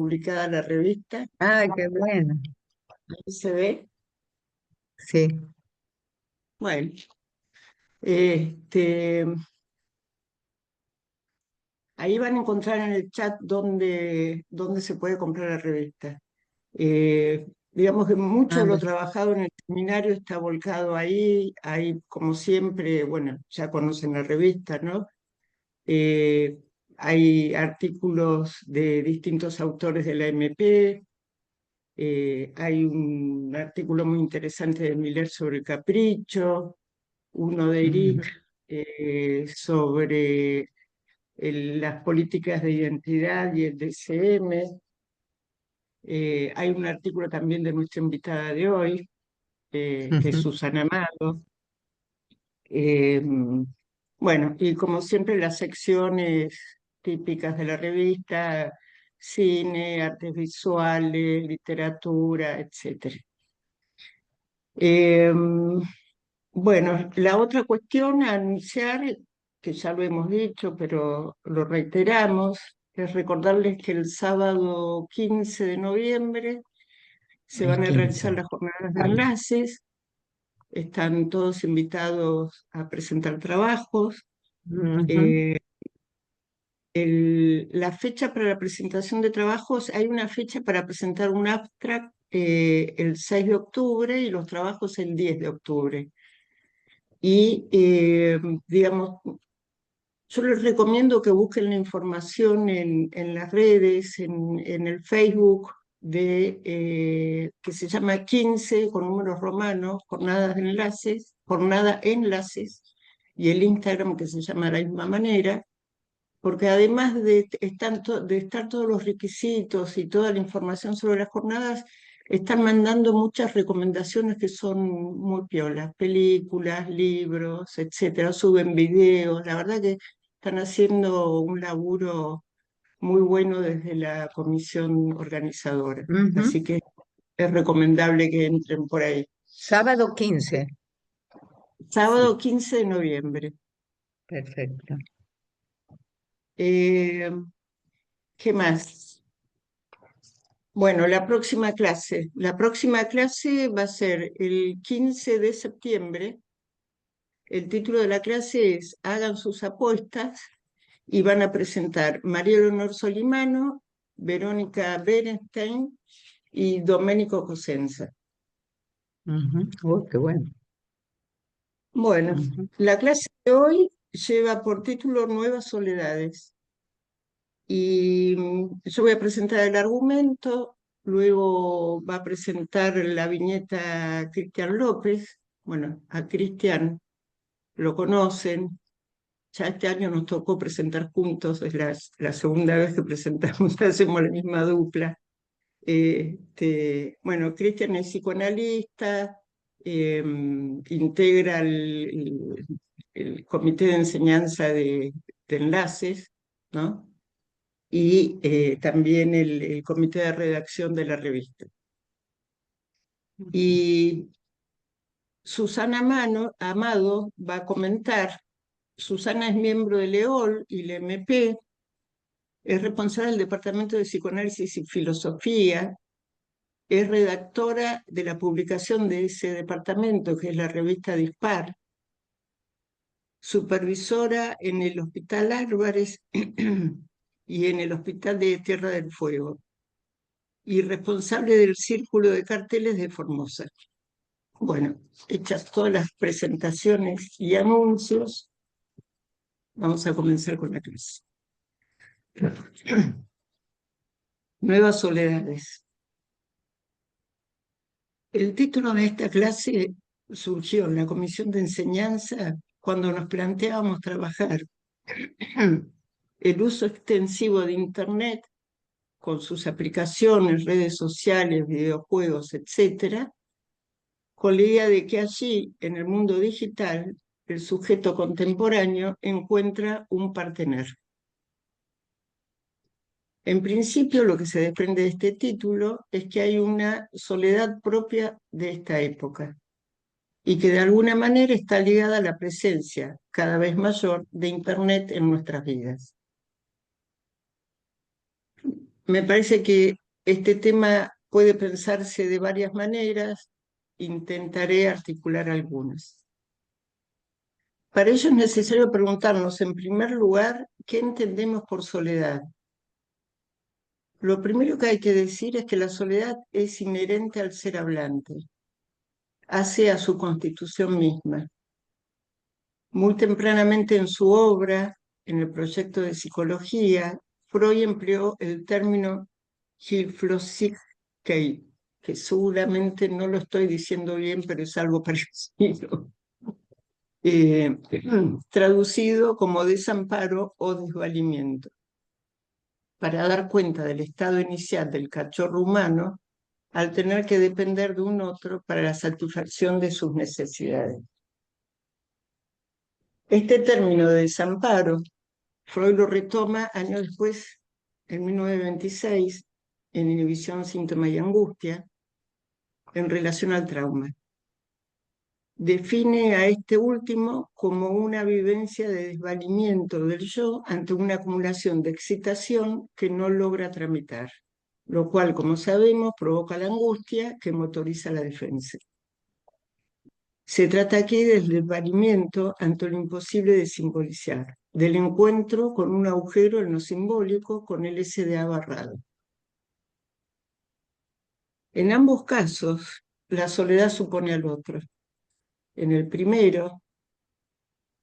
publicada la revista. Ah, qué bueno. Ahí se ve. Sí. Bueno, este, ahí van a encontrar en el chat dónde se puede comprar la revista. Digamos que mucho Ah, de lo bueno. trabajado en el seminario está volcado ahí. Hay, como siempre, bueno, ya conocen la revista, ¿no? Eh, Hay artículos de distintos autores de la MP. Hay un artículo muy interesante de Miller sobre el capricho, uno de Eric Ujú. sobre las políticas de identidad y el DCM. Hay un artículo también de nuestra invitada de hoy, que es Ujú. Susana Amado. Eh, bueno, y como siempre las secciones típicas de la revista: cine, artes visuales, literatura, etc. Eh, bueno, la otra cuestión a anunciar, que ya lo hemos dicho, pero lo reiteramos, es recordarles que el sábado 15 de noviembre se El van a realizar 15. las jornadas de enlaces. Están todos invitados a presentar trabajos. Ujú. Eh, la fecha para la presentación de trabajos, hay una fecha para presentar un abstract el 6 de octubre y los trabajos el 10 de octubre. Y, digamos, yo les recomiendo que busquen la información en las redes, en el Facebook que se llama 15 con números romanos, Jornada Enlaces, y el Instagram que se llama de la misma manera, porque además de estar todos los requisitos y toda la información sobre las jornadas, están mandando muchas recomendaciones que son muy piolas: películas, libros, etcétera. Suben videos. La verdad que están haciendo un laburo muy bueno desde la comisión organizadora. Ujú. Así que es recomendable que entren por ahí. Sábado 15. Sábado 15 de noviembre. Perfecto. Eh, ¿Qué más? Bueno, la próxima clase. La próxima clase va a ser el 15 de septiembre. El título de la clase es Hagan sus apuestas, y van a presentar María Leonor Solimano, Verónica Berenstein y Domenico Cosenza. Ujú. Oh, qué bueno. Bueno, Ujú. la clase de hoy lleva por título Nuevas Soledades. Y yo voy a presentar el argumento, luego va a presentar la viñeta Cristian López. Bueno, a Cristian lo conocen, ya este año nos tocó presentar juntos, es la segunda vez que presentamos, hacemos la misma dupla. Bueno, Cristian es psicoanalista, integra el comité de enseñanza de enlaces, ¿no? Y también el comité de redacción de la revista. Y Susana Amado va a comentar. Susana es miembro de LEOL y la MP, es responsable del Departamento de Psicoanálisis y Filosofía, es redactora de la publicación de ese departamento, que es la revista Dispar, supervisora en el Hospital Álvarez y en el Hospital de Tierra del Fuego, y responsable del Círculo de Carteles de Formosa. Bueno, hechas todas las presentaciones y anuncios, vamos a comenzar con la clase. Nuevas soledades. El título de esta clase surgió en la comisión de enseñanza cuando nos planteábamos trabajar el uso extensivo de Internet con sus aplicaciones, redes sociales, videojuegos, etcétera, con la idea de que allí, en el mundo digital, el sujeto contemporáneo encuentra un partener. En principio, lo que se desprende de este título es que hay una soledad propia de esta época y que de alguna manera está ligada a la presencia cada vez mayor de Internet en nuestras vidas. Me parece que este tema puede pensarse de varias maneras, intentaré articular algunas. Para ello es necesario preguntarnos, en primer lugar, ¿qué entendemos por soledad? Lo primero que hay que decir es que la soledad es inherente al ser hablante, hace a su constitución misma. Muy tempranamente en su obra, en el proyecto de psicología, Freud empleó el término Hilflosigkeit, que seguramente no lo estoy diciendo bien, pero es algo parecido, eh, traducido como desamparo o desvalimiento, para dar cuenta del estado inicial del cachorro humano al tener que depender de un otro para la satisfacción de sus necesidades. Este término de desamparo, Freud lo retoma años después, en 1926, en Inhibición, Síntoma y Angustia, en relación al trauma. Define a este último como una vivencia de desvalimiento del yo ante una acumulación de excitación que no logra tramitar, lo cual, como sabemos, provoca la angustia que motoriza la defensa. Se trata aquí del desvalimiento ante lo imposible de simbolizar, del encuentro con un agujero en lo simbólico con el SDA barrado. En ambos casos, la soledad supone al otro. En el primero, o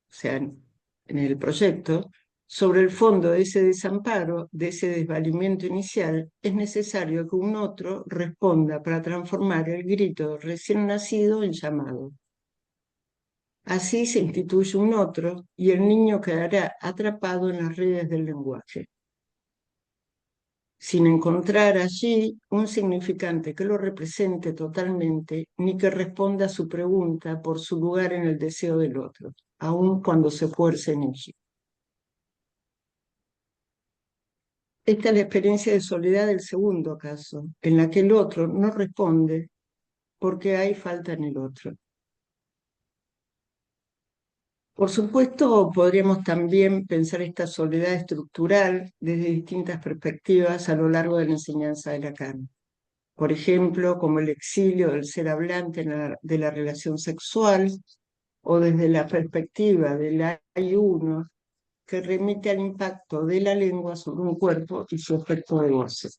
sea, en el proyecto, sobre el fondo de ese desamparo, de ese desvalimiento inicial, es necesario que un otro responda para transformar el grito recién nacido en llamado. Así se instituye un otro y el niño quedará atrapado en las redes del lenguaje, sin encontrar allí un significante que lo represente totalmente ni que responda a su pregunta por su lugar en el deseo del otro, aun cuando se fuerce en ello. Esta es la experiencia de soledad del segundo caso, en la que el otro no responde porque hay falta en el otro. Por supuesto, podríamos también pensar esta soledad estructural desde distintas perspectivas a lo largo de la enseñanza de Lacan. Por ejemplo, como el exilio del ser hablante de la relación sexual, o desde la perspectiva del hay uno que remite al impacto de la lengua sobre un cuerpo y su efecto de goce.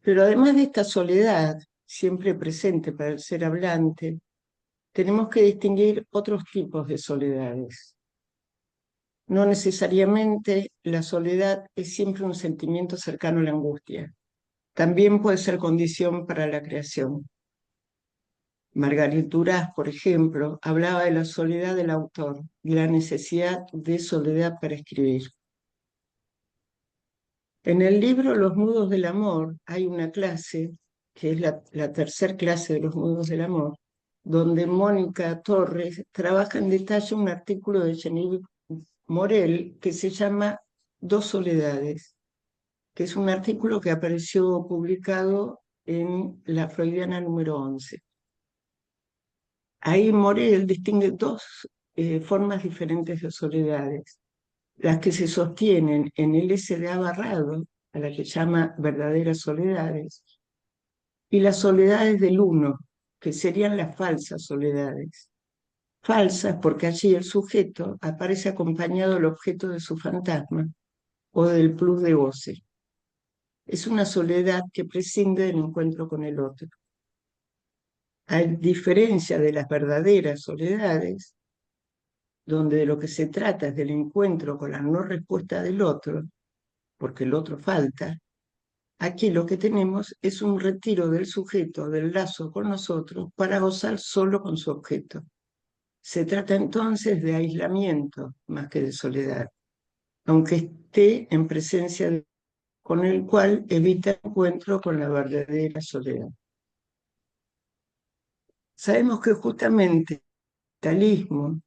Pero además de esta soledad, siempre presente para el ser hablante, tenemos que distinguir otros tipos de soledades. No necesariamente la soledad es siempre un sentimiento cercano a la angustia. También puede ser condición para la creación. Margarit Duras, por ejemplo, hablaba de la soledad del autor y la necesidad de soledad para escribir. En el libro Los nudos del amor hay una clase, que es la tercera clase de los nudos del amor, donde Mónica Torres trabaja en detalle un artículo de Genevieve Morel que se llama Dos soledades, que es un artículo que apareció publicado en la Freudiana número 11. Ahí Morel distingue dos formas diferentes de soledades, las que se sostienen en el SDA barrado, a la que llama verdaderas soledades, y las soledades del uno, que serían las falsas soledades. Falsas porque allí el sujeto aparece acompañado del objeto de su fantasma o del plus de goce. Es una soledad que prescinde del encuentro con el otro. A diferencia de las verdaderas soledades, donde de lo que se trata es del encuentro con la no respuesta del otro, porque el otro falta, aquí lo que tenemos es un retiro del sujeto del lazo con nosotros para gozar solo con su objeto. Se trata entonces de aislamiento más que de soledad, aunque esté en presencia de con el cual evita el encuentro con la verdadera soledad. Sabemos que justamente el capitalismo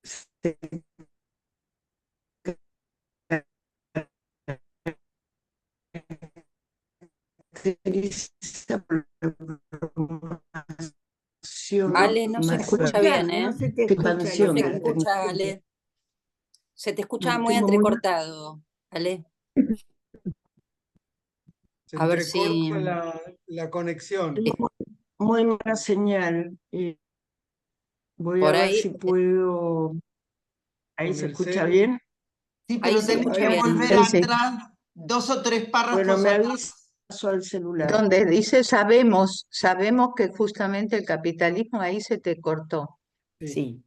se caracteriza por la promoción Ale, no se escucha masiva, bien, ¿eh? no se te escucha, No se expansión de la escucha, tecnología. Ale. Se te escucha muy Tengo muy, entrecortado, Ale. Se A ver si... entrecorta la conexión. tengo muy mala señal. Voy a Por ver ahí, si puedo. ¿Ahí Con se el escucha celu. bien? Sí, ahí pero se tenés escucha que bien. volver Sí, sí. atrás 2 o 3 Bueno, párrafos me atrás. aviso al celular. Donde dice sabemos que justamente el capitalismo ahí se te cortó. Sí. Sí.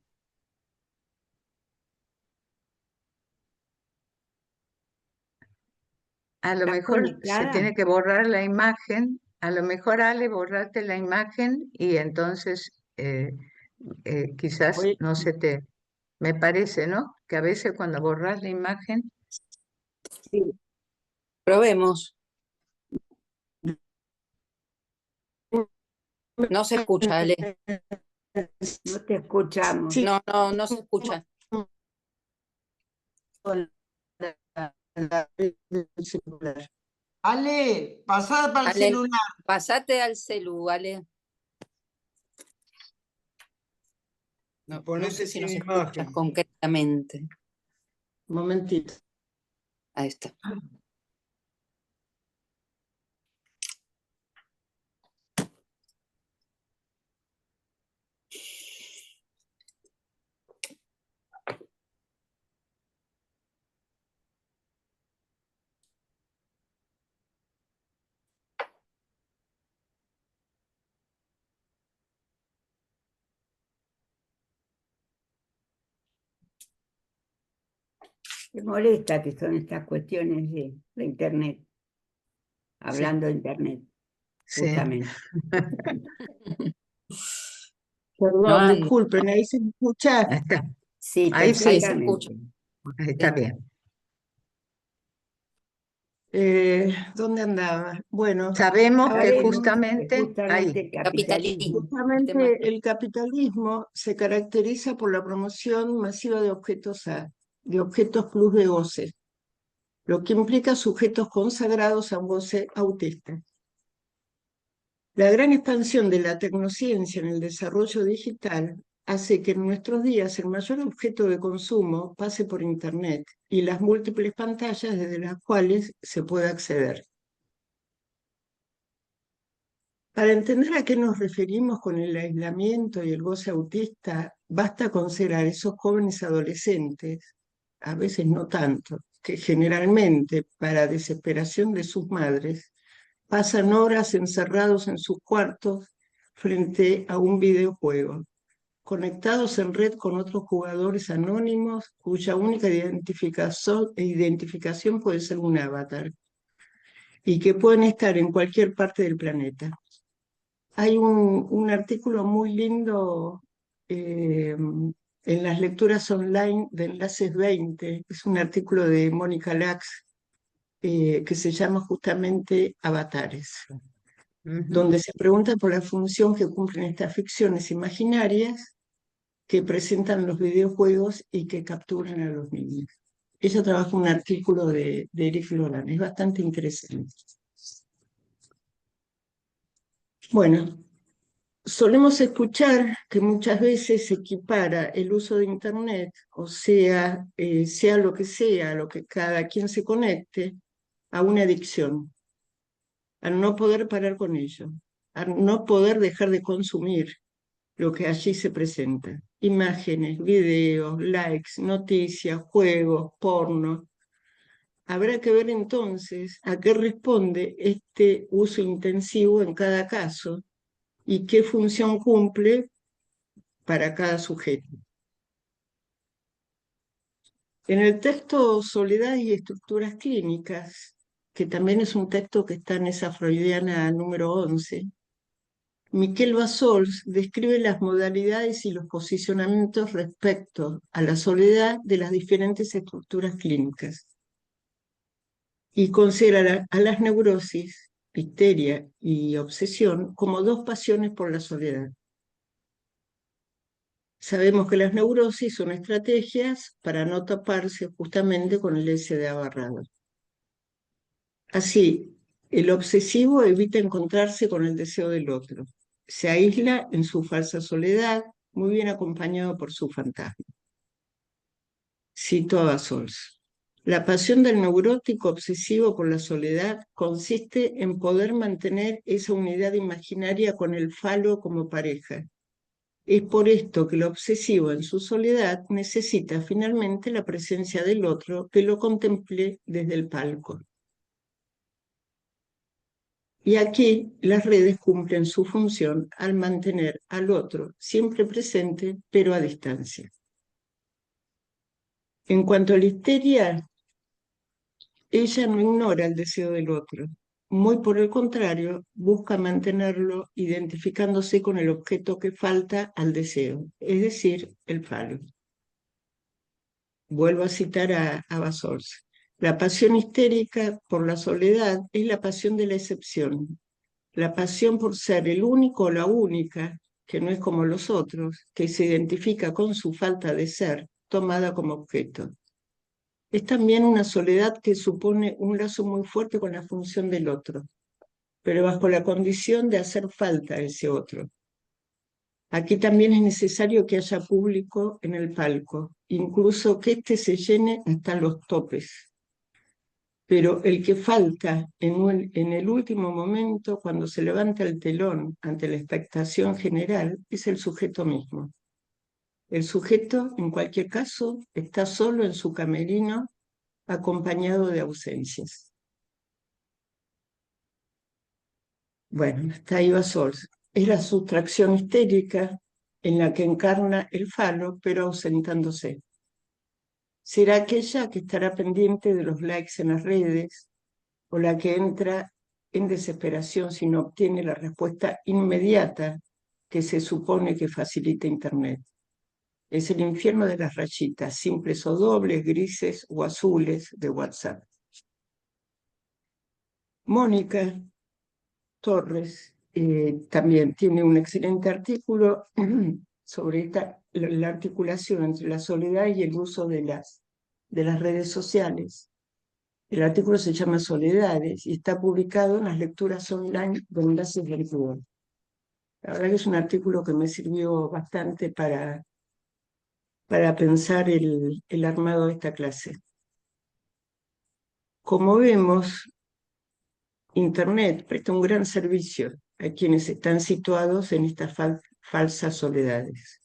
A lo ¿Estás mejor se conectada? tiene que borrar la imagen, a lo mejor Ale, borrarte la imagen y entonces quizás Voy- no se te, me parece, ¿no? Que a veces cuando borras la imagen, sí. Probemos. No se escucha, Ale. No te escuchamos. Sí, No se escucha. del celular. Ale, pasada para el Ale, celular. pasate al celu, Ale. No Ponete sé si nos sin escuchas imagen. concretamente. Un momentito. Ahí está. Me molesta que son estas cuestiones de Internet, hablando de Internet, sí. justamente. Perdón, No hay. disculpen, ahí se me escucha. Ahí está, Sí, Ahí sí. Ahí se escucha. perfectamente. ahí está bien. ¿Dónde andaba? Bueno, Sabemos que Sabemos que justamente ahí, justamente el Capitalismo. capitalismo El tema justamente el capitalismo se caracteriza por la promoción masiva de objetos A, de objetos plus de goce, lo que implica sujetos consagrados a un goce autista. La gran expansión de la tecnociencia en el desarrollo digital hace que en nuestros días el mayor objeto de consumo pase por Internet y las múltiples pantallas desde las cuales se puede acceder. Para entender a qué nos referimos con el aislamiento y el goce autista, basta considerar esos jóvenes adolescentes, a veces no tanto, que generalmente, para desesperación de sus madres, pasan horas encerrados en sus cuartos frente a un videojuego, conectados en red con otros jugadores anónimos cuya única identificación puede ser un avatar y que pueden estar en cualquier parte del planeta. Hay un artículo muy lindo en las lecturas online de Enlaces 20, es un artículo de Mónica Lax que se llama justamente Avatares, Ujú. donde se pregunta por la función que cumplen estas ficciones imaginarias que presentan los videojuegos y que capturan a los niños. Ella trabaja un artículo de Eric Loran, es bastante interesante. Bueno, solemos escuchar que muchas veces se equipara el uso de Internet, o sea, sea lo que sea, a lo que cada quien se conecte, a una adicción, a no poder parar con ello, a no poder dejar de consumir lo que allí se presenta. Imágenes, videos, likes, noticias, juegos, porno. Habrá que ver entonces a qué responde este uso intensivo en cada caso y qué función cumple para cada sujeto. En el texto Soledad y estructuras clínicas, que también es un texto que está en esa freudiana número 11, Miquel Bassols describe las modalidades y los posicionamientos respecto a la soledad de las diferentes estructuras clínicas y considera a las neurosis, histeria y obsesión como dos pasiones por la soledad. Sabemos que las neurosis son estrategias para no taparse justamente con el SDA barrado. Así, el obsesivo evita encontrarse con el deseo del otro. Se aísla en su falsa soledad, muy bien acompañado por su fantasma. Cito a Bassols. La pasión del neurótico obsesivo por la soledad consiste en poder mantener esa unidad imaginaria con el falo como pareja. Es por esto que el obsesivo en su soledad necesita finalmente la presencia del otro que lo contemple desde el palco. Y aquí las redes cumplen su función al mantener al otro siempre presente, pero a distancia. En cuanto a la histeria, ella no ignora el deseo del otro. Muy por el contrario, busca mantenerlo identificándose con el objeto que falta al deseo, es decir, el falo. Vuelvo a citar a Bassols. La pasión histérica por la soledad es la pasión de la excepción, la pasión por ser el único o la única, que no es como los otros, que se identifica con su falta de ser, tomada como objeto. Es también una soledad que supone un lazo muy fuerte con la función del otro, pero bajo la condición de hacer falta a ese otro. Aquí también es necesario que haya público en el palco, incluso que éste se llene hasta los topes. Pero el que falta en el último momento, cuando se levanta el telón ante la expectación general, es el sujeto mismo. El sujeto, en cualquier caso, está solo en su camerino, acompañado de ausencias. Bueno, hasta ahí va Sols. Es la sustracción histérica en la que encarna el falo, pero ausentándose. Será aquella que estará pendiente de los likes en las redes, o la que entra en desesperación si no obtiene la respuesta inmediata que se supone que facilita Internet. Es el infierno de las rayitas, simples o dobles, grises o azules de WhatsApp. Mónica Torres también tiene un excelente artículo sobre la articulación entre la soledad y el uso de las redes sociales. El artículo se llama Soledades y está publicado en las lecturas online de Enlaces Virtual. La verdad que es un artículo que me sirvió bastante para pensar el armado de esta clase. Como vemos, Internet presta un gran servicio a quienes están situados en estas falsas soledades,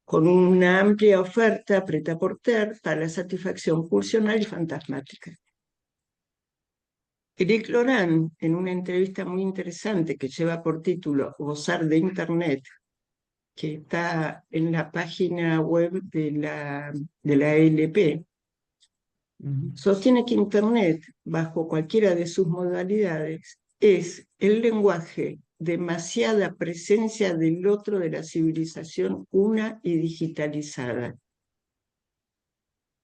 con una amplia oferta prêt-à-porter para la satisfacción pulsional y fantasmática. Eric Laurent, en una entrevista muy interesante que lleva por título Gozar de Internet, que está en la página web de la ALP, sostiene que Internet, bajo cualquiera de sus modalidades, es el lenguaje demasiada presencia del otro de la civilización una y digitalizada,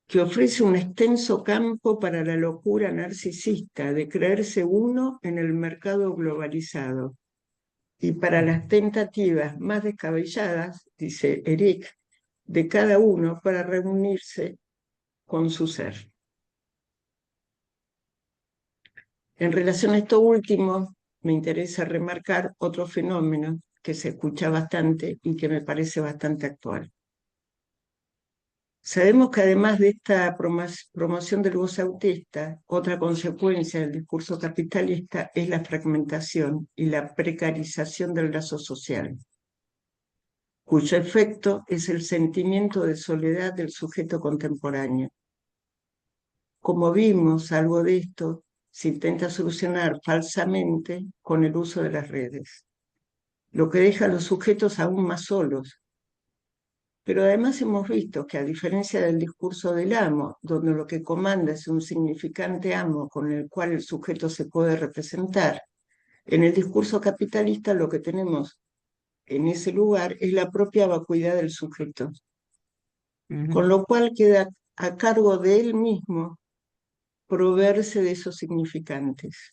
que ofrece un extenso campo para la locura narcisista de creerse uno en el mercado globalizado y para las tentativas más descabelladas, dice Eric, de cada uno para reunirse con su ser. En relación a esto último, me interesa remarcar otro fenómeno que se escucha bastante y que me parece bastante actual. Sabemos que además de esta promoción del goce autista, otra consecuencia del discurso capitalista es la fragmentación y la precarización del lazo social, cuyo efecto es el sentimiento de soledad del sujeto contemporáneo. Como vimos, algo de esto se intenta solucionar falsamente con el uso de las redes, lo que deja a los sujetos aún más solos. Pero además hemos visto que, a diferencia del discurso del amo, donde lo que comanda es un significante amo con el cual el sujeto se puede representar, en el discurso capitalista lo que tenemos en ese lugar es la propia vacuidad del sujeto, con lo cual queda a cargo de él mismo proveerse de esos significantes.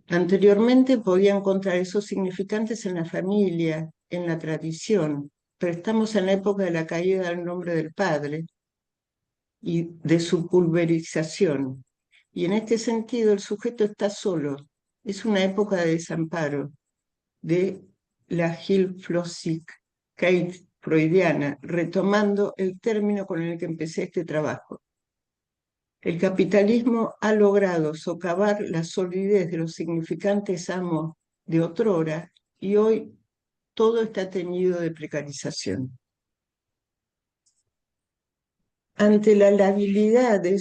Anteriormente podía encontrar esos significantes en la familia, en la tradición, pero estamos en la época de la caída del nombre del padre y de su pulverización. Y en este sentido el sujeto está solo. Es una época de desamparo, de la Hilflosigkeit freudiana, retomando el término con el que empecé este trabajo. El capitalismo ha logrado socavar la solidez de los significantes amos de otrora y hoy todo está teñido de precarización. Ante la labilidad de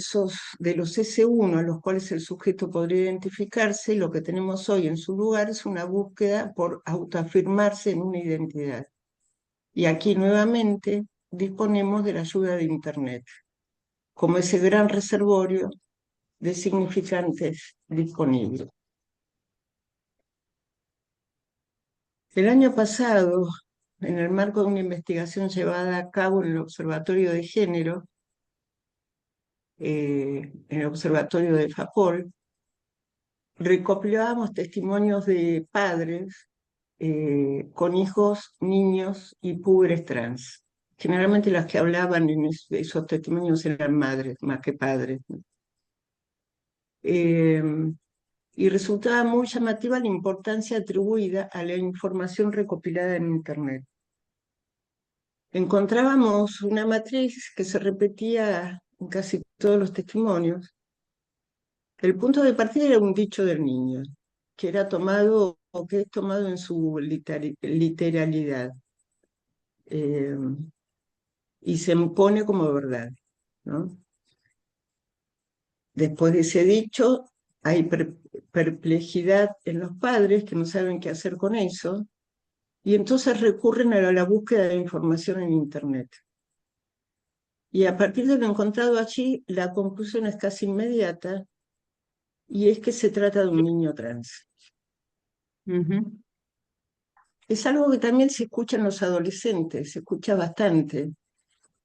los S1 a los cuales el sujeto podría identificarse, lo que tenemos hoy en su lugar es una búsqueda por autoafirmarse en una identidad. Y aquí nuevamente disponemos de la ayuda de Internet, como ese gran reservorio de significantes disponibles. El año pasado, en el marco de una investigación llevada a cabo en el Observatorio de Género, en el Observatorio de FAPOL, recopilábamos testimonios de padres con hijos, niños y púberes trans. Generalmente las que hablaban en esos testimonios eran madres más que padres. Y resultaba muy llamativa la importancia atribuida a la información recopilada en Internet. Encontrábamos una matriz que se repetía en casi todos los testimonios. El punto de partida era un dicho del niño, que era tomado o que es tomado en su literalidad y se impone como verdad, ¿no? Después de ese dicho, hay perplejidad en los padres que no saben qué hacer con eso, y entonces recurren a la búsqueda de información en Internet. Y a partir de lo encontrado allí, la conclusión es casi inmediata, y es que se trata de un niño trans. Es algo que también se escucha en los adolescentes, se escucha bastante.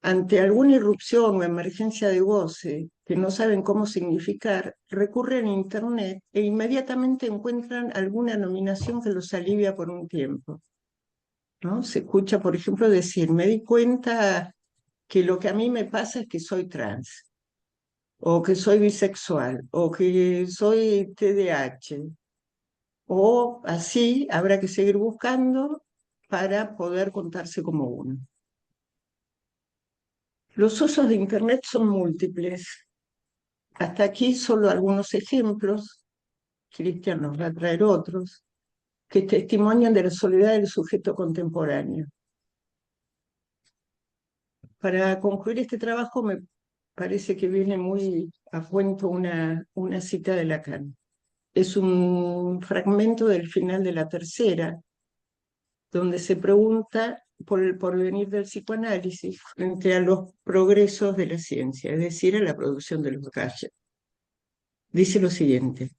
Ante alguna irrupción o emergencia de goce que no saben cómo significar, recurren a Internet e inmediatamente encuentran alguna nominación que los alivia por un tiempo, ¿no? Se escucha, por ejemplo, decir, me di cuenta que lo que a mí me pasa es que soy trans, o que soy bisexual, o que soy TDAH, o así habrá que seguir buscando para poder contarse como uno. Los usos de Internet son múltiples. Hasta aquí solo algunos ejemplos, Cristian nos va a traer otros, que testimonian de la soledad del sujeto contemporáneo. Para concluir este trabajo me parece que viene muy a cuento una cita de Lacan. Es un fragmento del final de la tercera, donde se pregunta por el porvenir del psicoanálisis frente a los progresos de la ciencia, es decir, a la producción de los gadgets. Dice lo siguiente: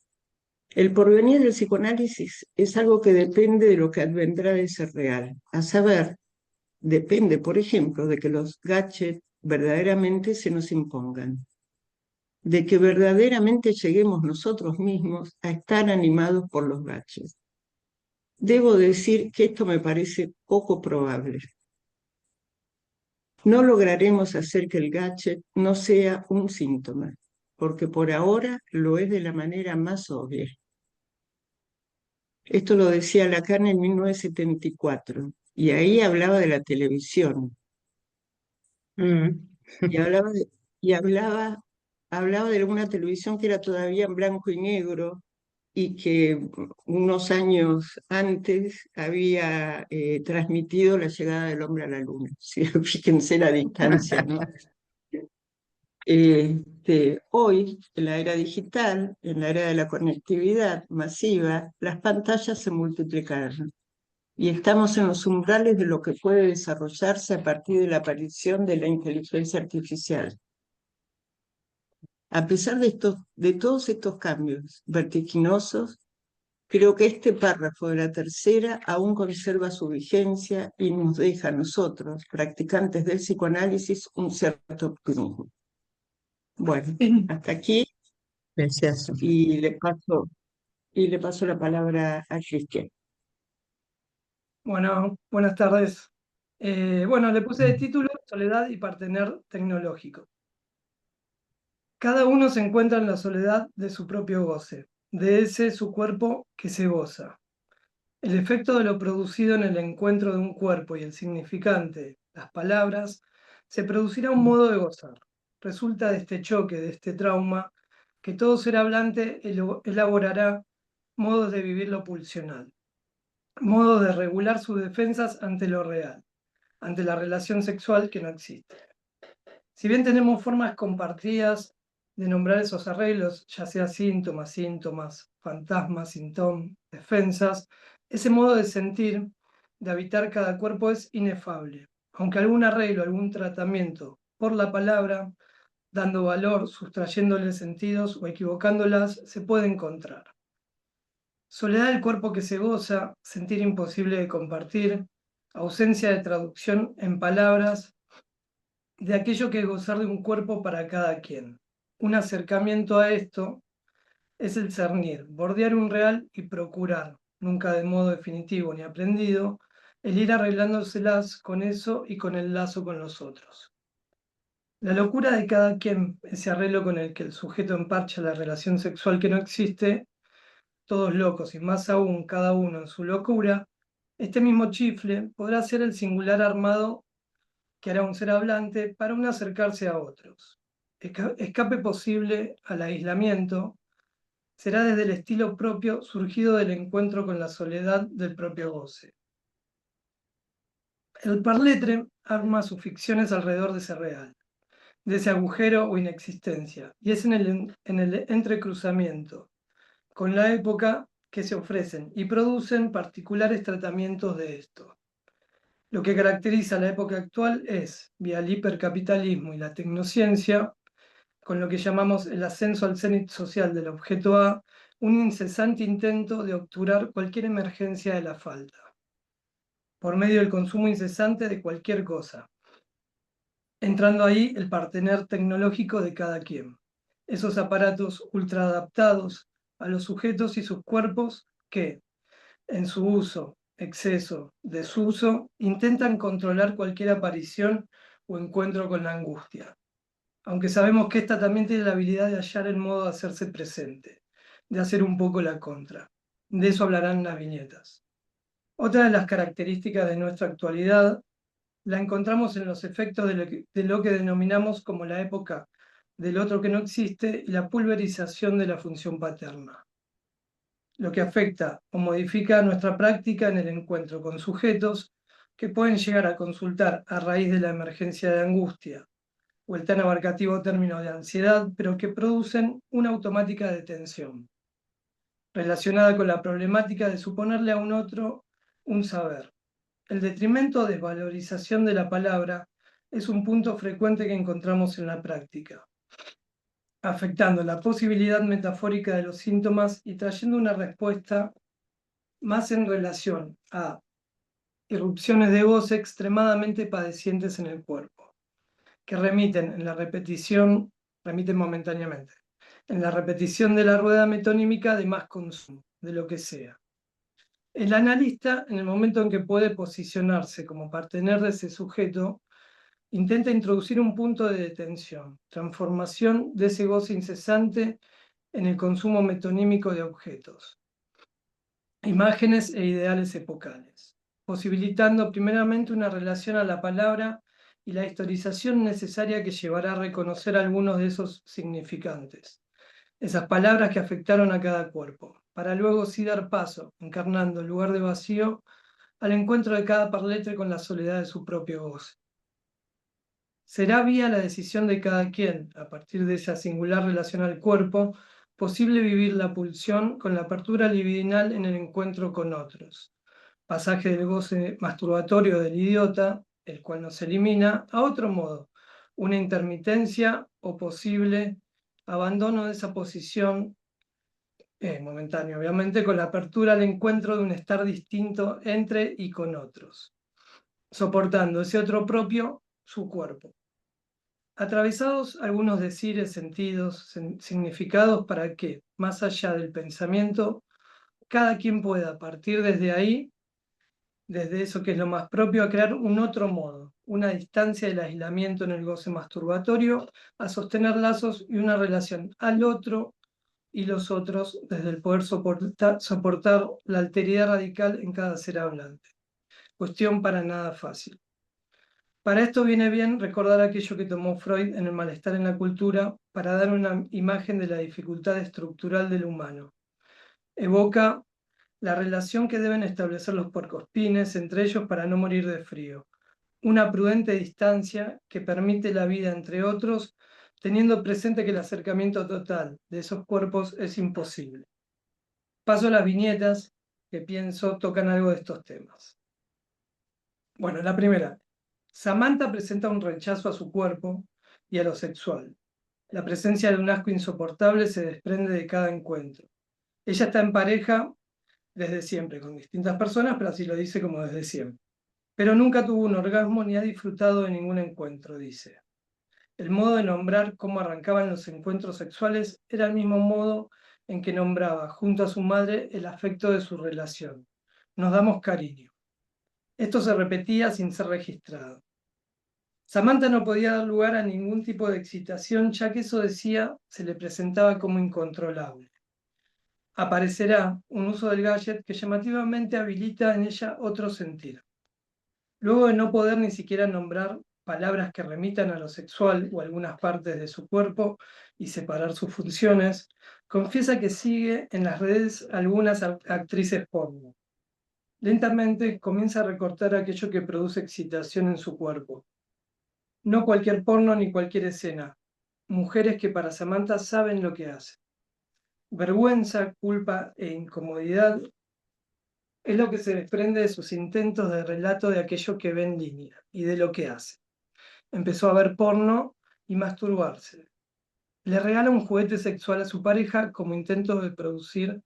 el porvenir del psicoanálisis es algo que depende de lo que advendrá de ser real, a saber, depende, por ejemplo, de que los gadgets verdaderamente se nos impongan, de que verdaderamente lleguemos nosotros mismos a estar animados por los gadgets. Debo decir que esto me parece poco probable. No lograremos hacer que el gadget no sea un síntoma, porque por ahora lo es de la manera más obvia. Esto lo decía Lacan en 1974, y ahí hablaba de la televisión. Y hablaba de una televisión que era todavía en blanco y negro y que unos años antes había transmitido la llegada del hombre a la luna. Sí, fíjense la distancia, ¿no? Hoy, en la era digital, en la era de la conectividad masiva, las pantallas se multiplicaron y estamos en los umbrales de lo que puede desarrollarse a partir de la aparición de la inteligencia artificial. A pesar de todos estos cambios vertiginosos, creo que este párrafo de la tercera aún conserva su vigencia y nos deja a nosotros, practicantes del psicoanálisis, un cierto optimismo. Bueno, hasta aquí Precioso. y le paso la palabra a Cristian. Bueno, buenas tardes. Bueno, le puse de título Soledad y partener tecnológico. Cada uno se encuentra en la soledad de su propio goce, de ese su cuerpo que se goza. El efecto de lo producido en el encuentro de un cuerpo y el significante las palabras, se producirá un modo de gozar. Resulta de este choque, de este trauma, que todo ser hablante elaborará modos de vivir lo pulsional, modos de regular sus defensas ante lo real, ante la relación sexual que no existe. Si bien tenemos formas compartidas de nombrar esos arreglos, ya sea síntomas, fantasmas, defensas, ese modo de sentir, de habitar cada cuerpo es inefable, aunque algún arreglo, algún tratamiento por la palabra, dando valor, sustrayéndole sentidos o equivocándolas, se puede encontrar. Soledad del cuerpo que se goza, sentir imposible de compartir, ausencia de traducción en palabras, de aquello que es gozar de un cuerpo para cada quien. Un acercamiento a esto es el cernir, bordear un real y procurar, nunca de modo definitivo ni aprendido, el ir arreglándoselas con eso y con el lazo con los otros. La locura de cada quien, ese arreglo con el que el sujeto emparcha la relación sexual que no existe, todos locos y más aún cada uno en su locura, este mismo chifle podrá ser el singular armado que hará un ser hablante para un acercarse a otros. Escape posible al aislamiento será desde el estilo propio surgido del encuentro con la soledad del propio goce. El parletre arma sus ficciones alrededor de ese real, de ese agujero o inexistencia, y es en el entrecruzamiento con la época que se ofrecen y producen particulares tratamientos de esto. Lo que caracteriza a la época actual es, vía el hipercapitalismo y la tecnociencia, con lo que llamamos el ascenso al cenit social del objeto A, un incesante intento de obturar cualquier emergencia de la falta, por medio del consumo incesante de cualquier cosa, entrando ahí el partener tecnológico de cada quien, esos aparatos ultraadaptados a los sujetos y sus cuerpos que, en su uso, exceso, desuso, intentan controlar cualquier aparición o encuentro con la angustia, aunque sabemos que esta también tiene la habilidad de hallar el modo de hacerse presente, de hacer un poco la contra. De eso hablarán las viñetas. Otra de las características de nuestra actualidad la encontramos en los efectos de lo que denominamos como la época del otro que no existe y la pulverización de la función paterna, lo que afecta o modifica nuestra práctica en el encuentro con sujetos que pueden llegar a consultar a raíz de la emergencia de angustia o el tan abarcativo término de ansiedad, pero que producen una automática detención, relacionada con la problemática de suponerle a un otro un saber. El detrimento o desvalorización de la palabra es un punto frecuente que encontramos en la práctica, afectando la posibilidad metafórica de los síntomas y trayendo una respuesta más en relación a irrupciones de goce extremadamente padecientes en el cuerpo, que remiten momentáneamente, en la repetición de la rueda metonímica de más consumo, de lo que sea. El analista, en el momento en que puede posicionarse como partener de ese sujeto, intenta introducir un punto de detención, transformación de ese goce incesante en el consumo metonímico de objetos, imágenes e ideales epocales, posibilitando primeramente una relación a la palabra y la historización necesaria que llevará a reconocer algunos de esos significantes, esas palabras que afectaron a cada cuerpo, para luego sí dar paso, encarnando el lugar de vacío, al encuentro de cada parletre con la soledad de su propio goce. Será vía la decisión de cada quien, a partir de esa singular relación al cuerpo, posible vivir la pulsión con la apertura libidinal en el encuentro con otros. Pasaje del goce masturbatorio del idiota, el cual nos elimina, a otro modo, una intermitencia o posible abandono de esa posición momentáneo, obviamente, con la apertura al encuentro de un estar distinto entre y con otros, soportando ese otro propio, su cuerpo. Atravesados algunos decires, sentidos, significados para que, más allá del pensamiento, cada quien pueda partir desde ahí, desde eso que es lo más propio, a crear un otro modo, una distancia del aislamiento en el goce masturbatorio, a sostener lazos y una relación al otro y los otros desde el poder soportar la alteridad radical en cada ser hablante. Cuestión para nada fácil. Para esto viene bien recordar aquello que tomó Freud en El malestar en la cultura para dar una imagen de la dificultad estructural del humano. Evoca la relación que deben establecer los puercoespines entre ellos para no morir de frío. Una prudente distancia que permite la vida entre otros, teniendo presente que el acercamiento total de esos cuerpos es imposible. Paso a las viñetas que pienso tocan algo de estos temas. Bueno, la primera. Samantha presenta un rechazo a su cuerpo y a lo sexual. La presencia de un asco insoportable se desprende de cada encuentro. Ella está en pareja desde siempre, con distintas personas, pero así lo dice como desde siempre. Pero nunca tuvo un orgasmo ni ha disfrutado de ningún encuentro, dice. El modo de nombrar cómo arrancaban los encuentros sexuales era el mismo modo en que nombraba junto a su madre el afecto de su relación. Nos damos cariño. Esto se repetía sin ser registrado. Samantha no podía dar lugar a ningún tipo de excitación, ya que eso decía se le presentaba como incontrolable. Aparecerá un uso del gadget que llamativamente habilita en ella otro sentir. Luego de no poder ni siquiera nombrar palabras que remitan a lo sexual o algunas partes de su cuerpo y separar sus funciones, confiesa que sigue en las redes algunas actrices porno. Lentamente comienza a recortar aquello que produce excitación en su cuerpo. No cualquier porno ni cualquier escena. Mujeres que para Samantha saben lo que hacen. Vergüenza, culpa e incomodidad es lo que se desprende de sus intentos de relato de aquello que ve en línea y de lo que hace. Empezó a ver porno y masturbarse. Le regala un juguete sexual a su pareja como intento de producir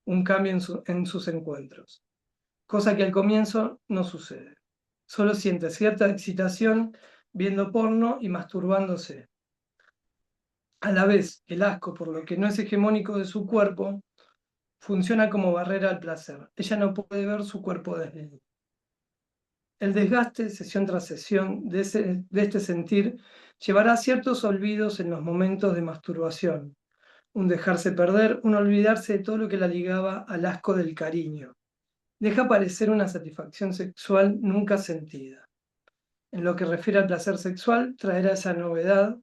un cambio en sus encuentros, cosa que al comienzo no sucede. Solo siente cierta excitación viendo porno y masturbándose. A la vez, el asco por lo que no es hegemónico de su cuerpo funciona como barrera al placer. Ella no puede ver su cuerpo desnudo. El desgaste, sesión tras sesión, de este sentir llevará a ciertos olvidos en los momentos de masturbación, un dejarse perder, un olvidarse de todo lo que la ligaba al asco del cariño. Deja aparecer una satisfacción sexual nunca sentida. En lo que refiere al placer sexual, traerá esa novedad,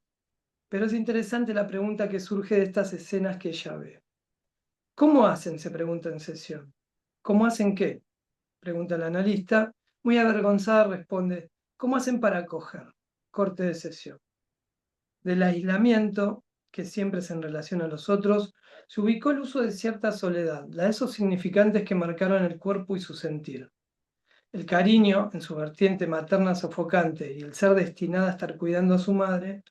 pero es interesante la pregunta que surge de estas escenas que ella ve. ¿Cómo hacen?, se pregunta en sesión. ¿Cómo hacen qué?, pregunta el analista. Muy avergonzada responde, ¿cómo hacen para coger? Corte de sesión. Del aislamiento, que siempre es en relación a los otros, se ubicó el uso de cierta soledad, la de esos significantes que marcaron el cuerpo y su sentir. El cariño, en su vertiente materna sofocante, y el ser destinada a estar cuidando a su madre.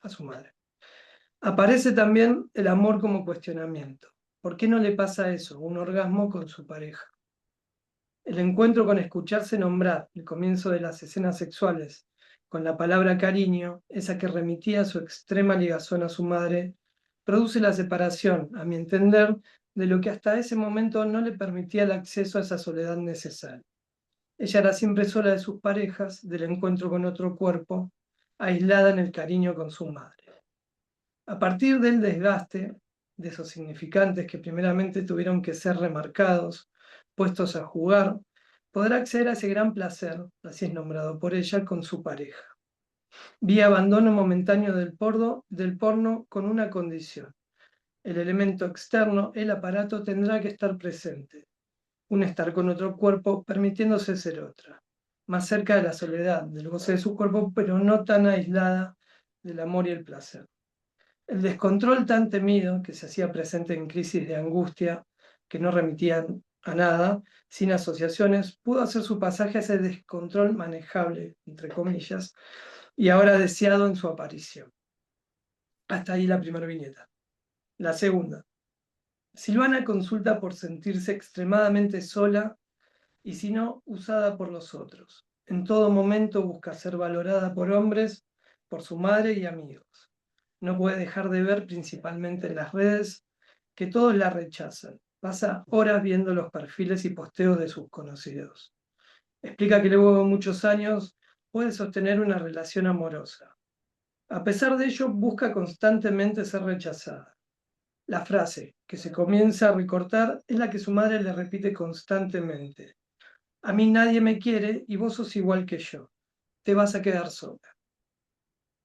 Aparece también el amor como cuestionamiento. ¿Por qué no le pasa eso, un orgasmo con su pareja? El encuentro con escucharse nombrar el comienzo de las escenas sexuales con la palabra cariño, esa que remitía a su extrema ligazón a su madre, produce la separación, a mi entender, de lo que hasta ese momento no le permitía el acceso a esa soledad necesaria. Ella era siempre sola de sus parejas, del encuentro con otro cuerpo, aislada en el cariño con su madre. A partir del desgaste de esos significantes que primeramente tuvieron que ser remarcados, puestos a jugar, podrá acceder a ese gran placer, así es nombrado por ella, con su pareja. Vía abandono momentáneo del porno con una condición. El elemento externo, el aparato, tendrá que estar presente. Un estar con otro cuerpo, permitiéndose ser otra. Más cerca de la soledad, del goce de su cuerpo, pero no tan aislada del amor y el placer. El descontrol tan temido, que se hacía presente en crisis de angustia, que no remitían a nada, sin asociaciones, pudo hacer su pasaje a ese descontrol manejable, entre comillas, y ahora deseado en su aparición. Hasta ahí la primera viñeta. La segunda. Silvana consulta por sentirse extremadamente sola y si no, usada por los otros. En todo momento busca ser valorada por hombres, por su madre y amigos. No puede dejar de ver, principalmente en las redes, que todos la rechazan. Pasa horas viendo los perfiles y posteos de sus conocidos. Explica que luego de muchos años puede sostener una relación amorosa. A pesar de ello, busca constantemente ser rechazada. La frase que se comienza a recortar es la que su madre le repite constantemente. A mí nadie me quiere y vos sos igual que yo. Te vas a quedar sola.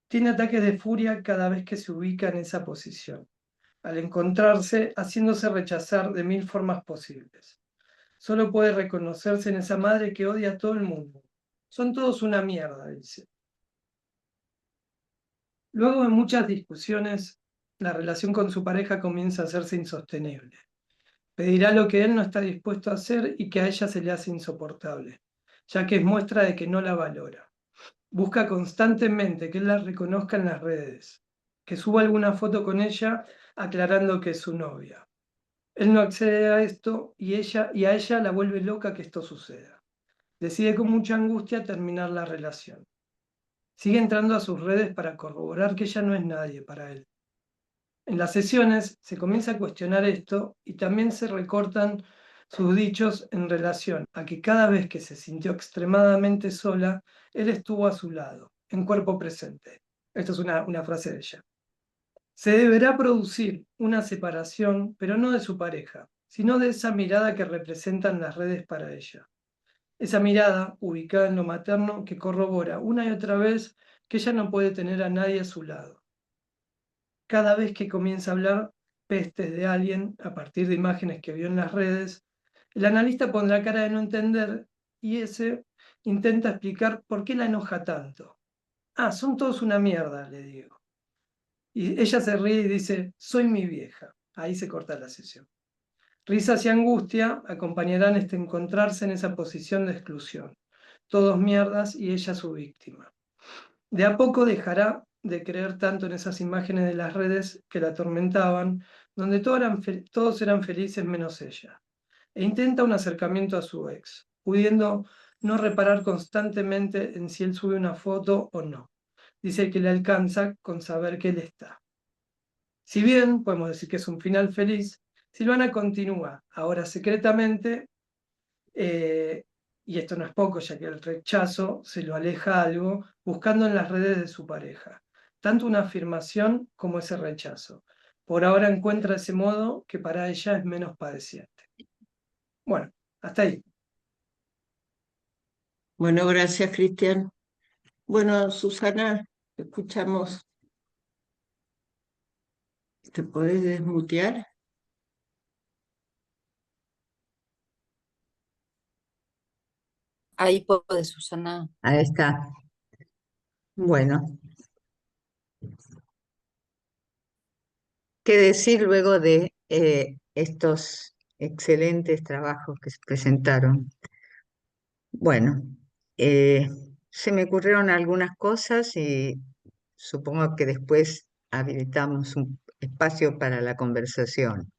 tiene ataques de furia cada vez que se ubica en esa posición, al encontrarse haciéndose rechazar de 1000 formas posibles. Solo puede reconocerse en esa madre que odia a todo el mundo. Son todos una mierda, dice. Luego de muchas discusiones, la relación con su pareja comienza a hacerse insostenible. Pedirá lo que él no está dispuesto a hacer y que a ella se le hace insoportable, ya que es muestra de que no la valora. Busca constantemente que él la reconozca en las redes, que suba alguna foto con ella aclarando que es su novia. Él no accede a esto y a ella la vuelve loca que esto suceda. Decide con mucha angustia terminar la relación. Sigue entrando a sus redes para corroborar que ella no es nadie para él. En las sesiones se comienza a cuestionar esto y también se recortan sus dichos en relación a que cada vez que se sintió extremadamente sola, él estuvo a su lado, en cuerpo presente. Esto es una frase de ella. Se deberá producir una separación, pero no de su pareja, sino de esa mirada que representan las redes para ella. Esa mirada, ubicada en lo materno, que corrobora una y otra vez que ella no puede tener a nadie a su lado. Cada vez que comienza a hablar pestes de alguien a partir de imágenes que vio en las redes, el analista pondrá cara de no entender y ese intenta explicar por qué la enoja tanto. Ah, son todos una mierda, le digo. Y ella se ríe y dice, soy mi vieja. Ahí se corta la sesión. Risas y angustia acompañarán este encontrarse en esa posición de exclusión. Todos mierdas y ella su víctima. De a poco dejará de creer tanto en esas imágenes de las redes que la atormentaban, donde todos eran felices menos ella. E intenta un acercamiento a su ex, pudiendo no reparar constantemente en si él sube una foto o no. Dice que le alcanza con saber que él está. Si bien podemos decir que es un final feliz, Silvana continúa, ahora secretamente, y esto no es poco, ya que el rechazo se lo aleja algo, buscando en las redes de su pareja, tanto una afirmación como ese rechazo. Por ahora encuentra ese modo que para ella es menos padeciente. Bueno, hasta ahí. Bueno, gracias, Cristian. Bueno, Susana, escuchamos. ¿Te podés desmutear? Ahí puede, Susana. Ahí está. Bueno, ¿qué decir luego de estos excelentes trabajos que se presentaron? Bueno, eh, se me ocurrieron algunas cosas y supongo que después habilitamos un espacio para la conversación.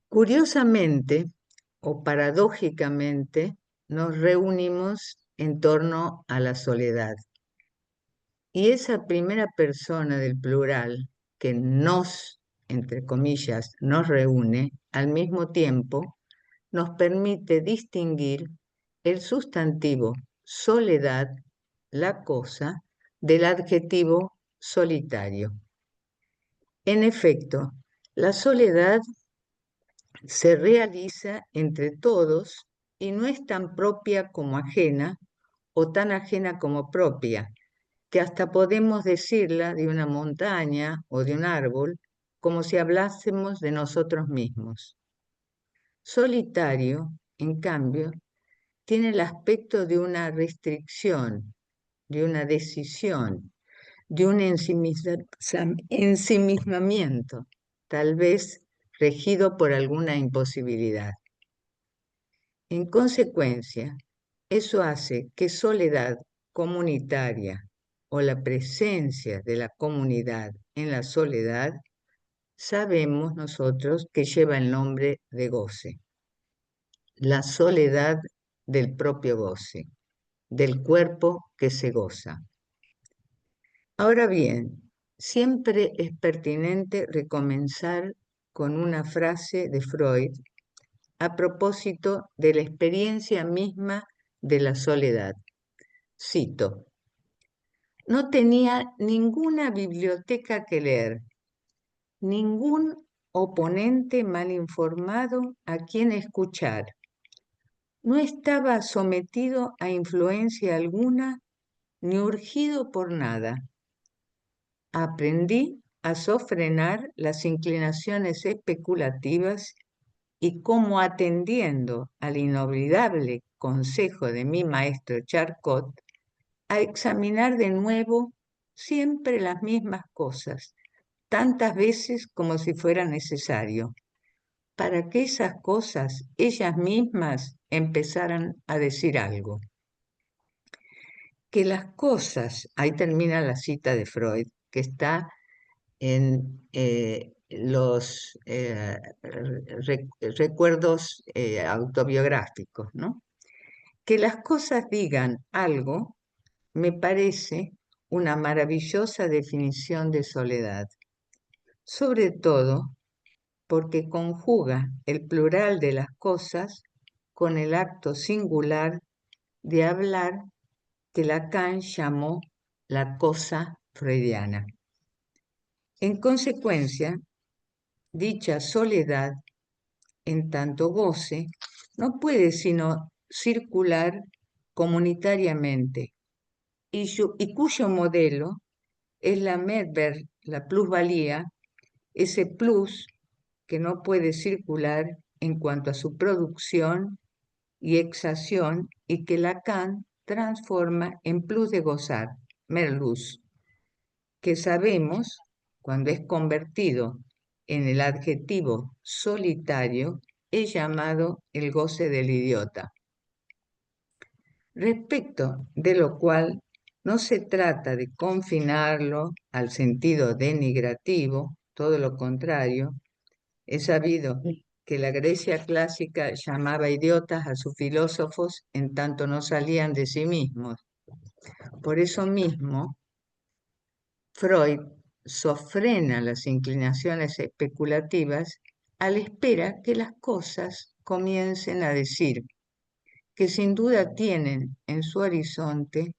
Curiosamente o paradójicamente, nos reunimos en torno a la soledad. Y esa primera persona del plural que nos, entre comillas, nos reúne, al mismo tiempo nos permite distinguir el sustantivo soledad, la cosa, del adjetivo solitario. En efecto, la soledad se realiza entre todos y no es tan propia como ajena o tan ajena como propia, que hasta podemos decirla de una montaña o de un árbol como si hablásemos de nosotros mismos. Solitario, en cambio, tiene el aspecto de una restricción, de una decisión, de un ensimismamiento, tal vez regido por alguna imposibilidad. En consecuencia, eso hace que soledad comunitaria o la presencia de la comunidad en la soledad, sabemos nosotros que lleva el nombre de goce. La soledad del propio goce, del cuerpo que se goza. Ahora bien, siempre es pertinente recomenzar con una frase de Freud a propósito de la experiencia misma de la soledad. Cito: no tenía ninguna biblioteca que leer, ningún oponente mal informado a quien escuchar. No estaba sometido a influencia alguna ni urgido por nada. Aprendí a sofrenar las inclinaciones especulativas y cómo, atendiendo al inolvidable consejo de mi maestro Charcot, a examinar de nuevo siempre las mismas cosas, tantas veces como si fuera necesario, para que esas cosas ellas mismas empezaran a decir algo. Que las cosas, ahí termina la cita de Freud, que está en los recuerdos autobiográficos, ¿no? Que las cosas digan algo me parece una maravillosa definición de soledad, sobre todo porque conjuga el plural de las cosas con el acto singular de hablar que Lacan llamó la cosa freudiana. En consecuencia, dicha soledad, en tanto goce, no puede sino circular comunitariamente y cuyo modelo es la Medver, la plusvalía, ese plus que no puede circular en cuanto a su producción y exacción y que Lacan transforma en plus de gozar, merluz, que sabemos, cuando es convertido en el adjetivo solitario, es llamado el goce del idiota. Respecto de lo cual no se trata de confinarlo al sentido denigrativo, todo lo contrario. Es sabido que la Grecia clásica llamaba idiotas a sus filósofos en tanto no salían de sí mismos. Por eso mismo, Freud sofrena las inclinaciones especulativas a la espera que las cosas comiencen a decir, que sin duda tienen en su horizonte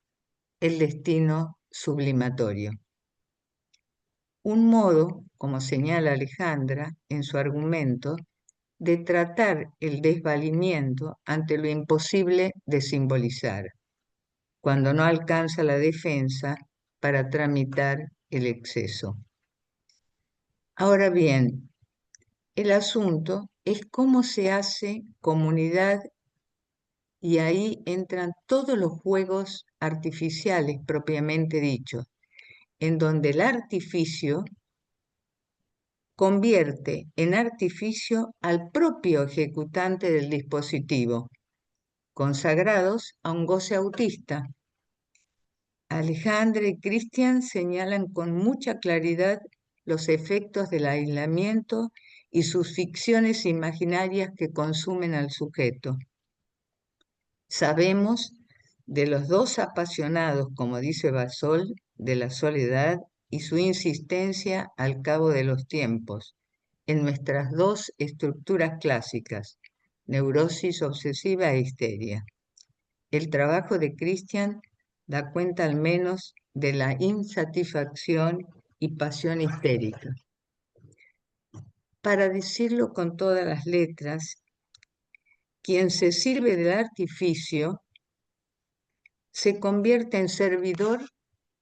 el destino sublimatorio. Un modo, como señala Alejandra en su argumento, de tratar el desvalimiento ante lo imposible de simbolizar, cuando no alcanza la defensa para tramitar el exceso. Ahora bien, el asunto es cómo se hace comunidad y ahí entran todos los juegos artificiales propiamente dichos, en donde el artificio convierte en artificio al propio ejecutante del dispositivo, consagrados a un goce autista. Alejandra y Christian señalan con mucha claridad los efectos del aislamiento y sus ficciones imaginarias que consumen al sujeto. Sabemos de los dos apasionados, como dice Basol, de la soledad y su insistencia al cabo de los tiempos, en nuestras dos estructuras clásicas, neurosis obsesiva e histeria. El trabajo de Christian da cuenta al menos de la insatisfacción y pasión histérica. Para decirlo con todas las letras, quien se sirve del artificio se convierte en servidor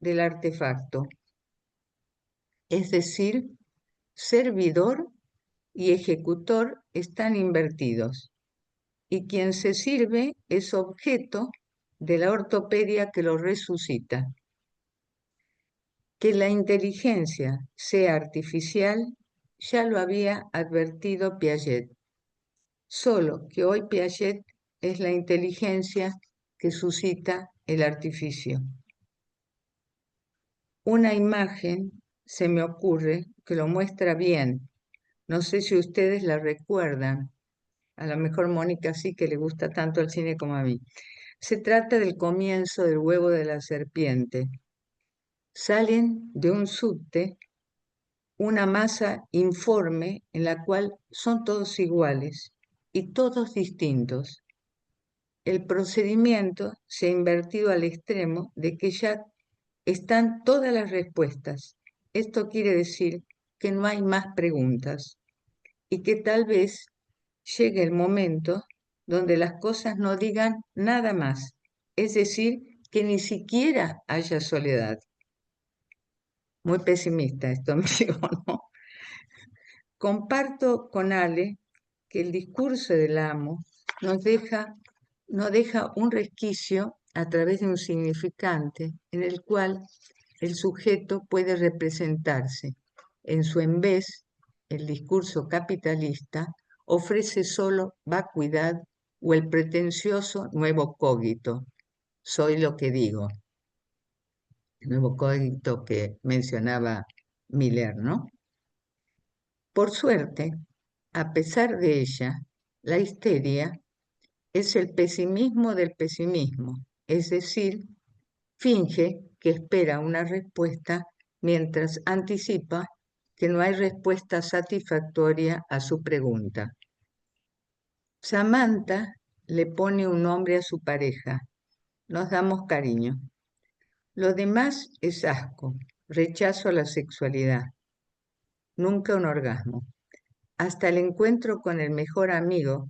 del artefacto, es decir, servidor y ejecutor están invertidos, y quien se sirve es objeto de la ortopedia que lo resucita. Que la inteligencia sea artificial ya lo había advertido Piaget, solo que hoy Piaget es la inteligencia que suscita el artificio. Una imagen se me ocurre que lo muestra bien. No sé si ustedes la recuerdan. A lo mejor Mónica sí, que le gusta tanto el cine como a mí. Se trata del comienzo del huevo de la serpiente. Salen de un subte una masa informe en la cual son todos iguales y todos distintos. El procedimiento se ha invertido al extremo de que ya están todas las respuestas. Esto quiere decir que no hay más preguntas y que tal vez llegue el momento donde las cosas no digan nada más, es decir, que ni siquiera haya soledad. Muy pesimista esto, me digo, ¿no? Comparto con Ale que el discurso del amo no deja un resquicio a través de un significante en el cual el sujeto puede representarse. En su en vez, el discurso capitalista ofrece solo vacuidad o el pretencioso nuevo cogito. Soy lo que digo. El nuevo cogito que mencionaba Miller, ¿no? Por suerte, a pesar de ella, la histeria es el pesimismo del pesimismo, es decir, finge que espera una respuesta mientras anticipa que no hay respuesta satisfactoria a su pregunta. Samantha le pone un nombre a su pareja. Nos damos cariño. Lo demás es asco, rechazo a la sexualidad. Nunca un orgasmo. Hasta el encuentro con el mejor amigo.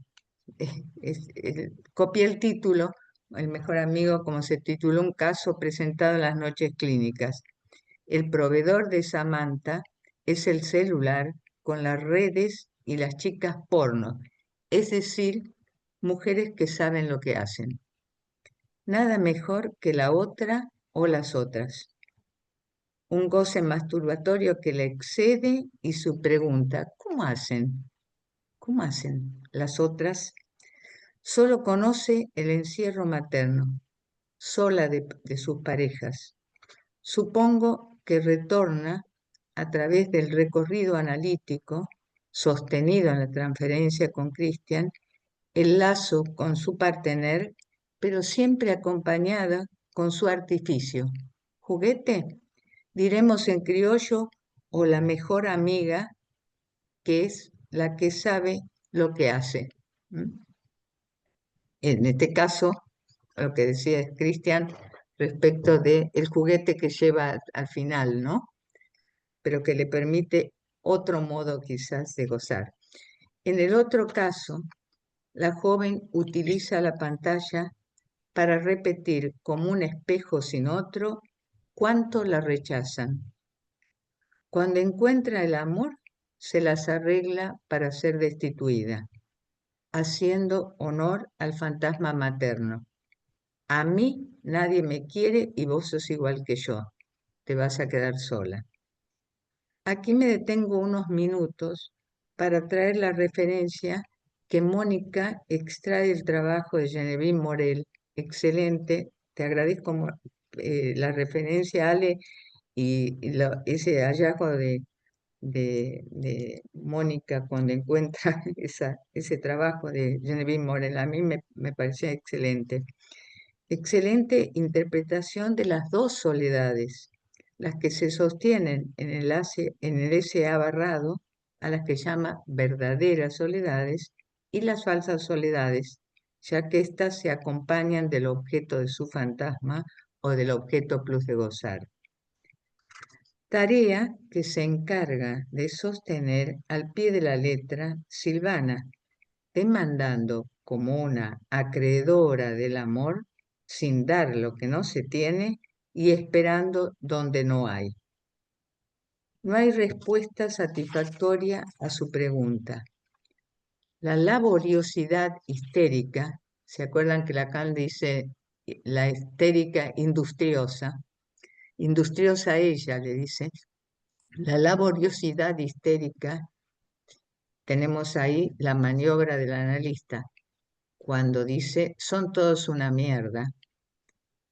Copié el título, el mejor amigo, como se tituló un caso presentado en las noches clínicas. El proveedor de Samantha es el celular con las redes y las chicas porno, es decir, mujeres que saben lo que hacen. Nada mejor que la otra o las otras. Un goce masturbatorio que le excede y su pregunta, ¿cómo hacen? ¿Cómo hacen las otras? Solo conoce el encierro materno, sola de sus parejas. Supongo que retorna a través del recorrido analítico sostenido en la transferencia con Christian, el lazo con su partener, pero siempre acompañada con su artificio. ¿Juguete? Diremos en criollo, o la mejor amiga, que es la que sabe lo que hace. En este caso, lo que decía Christian respecto del juguete que lleva al final, ¿no? Pero que le permite otro modo quizás de gozar. En el otro caso, la joven utiliza la pantalla para repetir como un espejo sin otro cuánto la rechazan. Cuando encuentra el amor, se las arregla para ser destituida, haciendo honor al fantasma materno. A mí nadie me quiere y vos sos igual que yo. Te vas a quedar sola. Aquí me detengo unos minutos para traer la referencia que Mónica extrae del trabajo de Genevieve Morel. Excelente. Te agradezco la referencia, Ale, y ese hallazgo de Mónica cuando encuentra ese trabajo de Genevieve Morel. A mí me parecía excelente. Excelente interpretación de las dos soledades, las que se sostienen en el SA barrado, a las que llama verdaderas soledades, y las falsas soledades, ya que éstas se acompañan del objeto de su fantasma o del objeto plus de gozar. Tarea que se encarga de sostener al pie de la letra Silvana, demandando como una acreedora del amor, sin dar lo que no se tiene y esperando donde no hay. No hay respuesta satisfactoria a su pregunta. La laboriosidad histérica, ¿se acuerdan que Lacan dice la histérica industriosa? Industriosa ella, le dice. La laboriosidad histérica, tenemos ahí la maniobra del analista, cuando dice, son todos una mierda,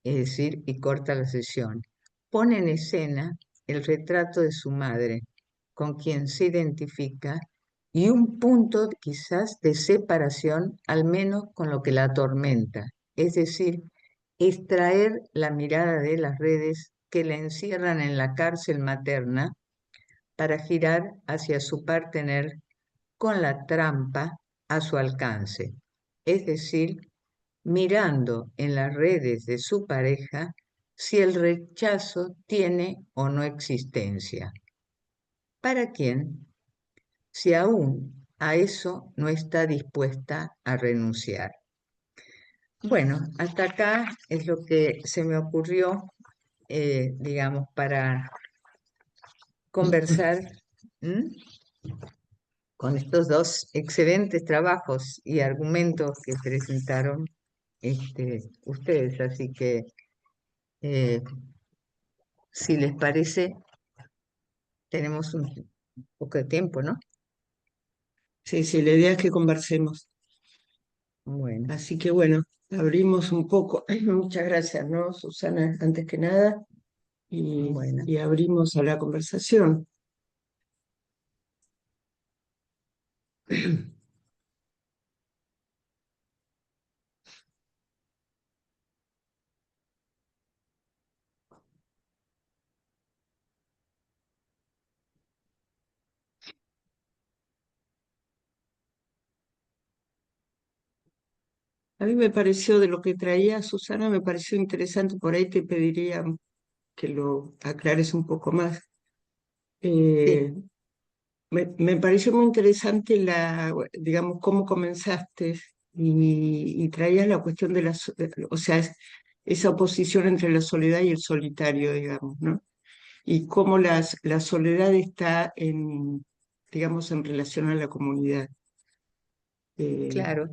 es decir, y corta la sesión. Pone en escena el retrato de su madre, con quien se identifica, y un punto quizás de separación, al menos con lo que la atormenta, es decir, extraer la mirada de las redes que la encierran en la cárcel materna para girar hacia su partener con la trampa a su alcance, es decir, mirando en las redes de su pareja si el rechazo tiene o no existencia. ¿Para quién? Si aún a eso no está dispuesta a renunciar. Bueno, hasta acá es lo que se me ocurrió, digamos, para conversar, ¿m? Con estos dos excelentes trabajos y argumentos que presentaron ustedes. Así que, eh, si les parece, tenemos un poco de tiempo, ¿no? Sí, sí, la idea es que conversemos. Bueno, Así que bueno, abrimos un poco. Muchas gracias, ¿no, Susana? Antes que nada, bueno. y abrimos a la conversación. A mí me pareció, de lo que traía Susana, me pareció interesante, por ahí te pediría que lo aclares un poco más. Sí, Eh, me pareció muy interesante digamos, cómo comenzaste y traías la cuestión de o sea, esa oposición entre la soledad y el solitario, digamos, ¿no? Y cómo la soledad está digamos, en relación a la comunidad. Eh, claro.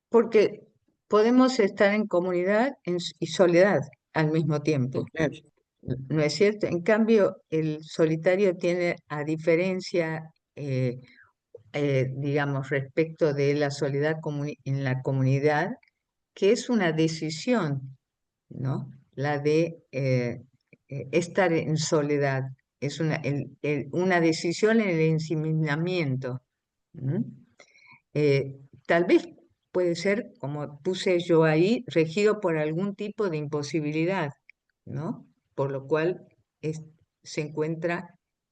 Porque podemos estar en comunidad y soledad al mismo tiempo. claro, ¿No es cierto? En cambio, el solitario tiene, a diferencia, digamos, respecto de la soledad en la comunidad, que es una decisión, ¿no? La de estar en soledad. Es una decisión en el ensimismamiento. ¿M? Tal vez puede ser, como puse yo ahí, regido por algún tipo de imposibilidad, ¿no? Por lo cual se encuentra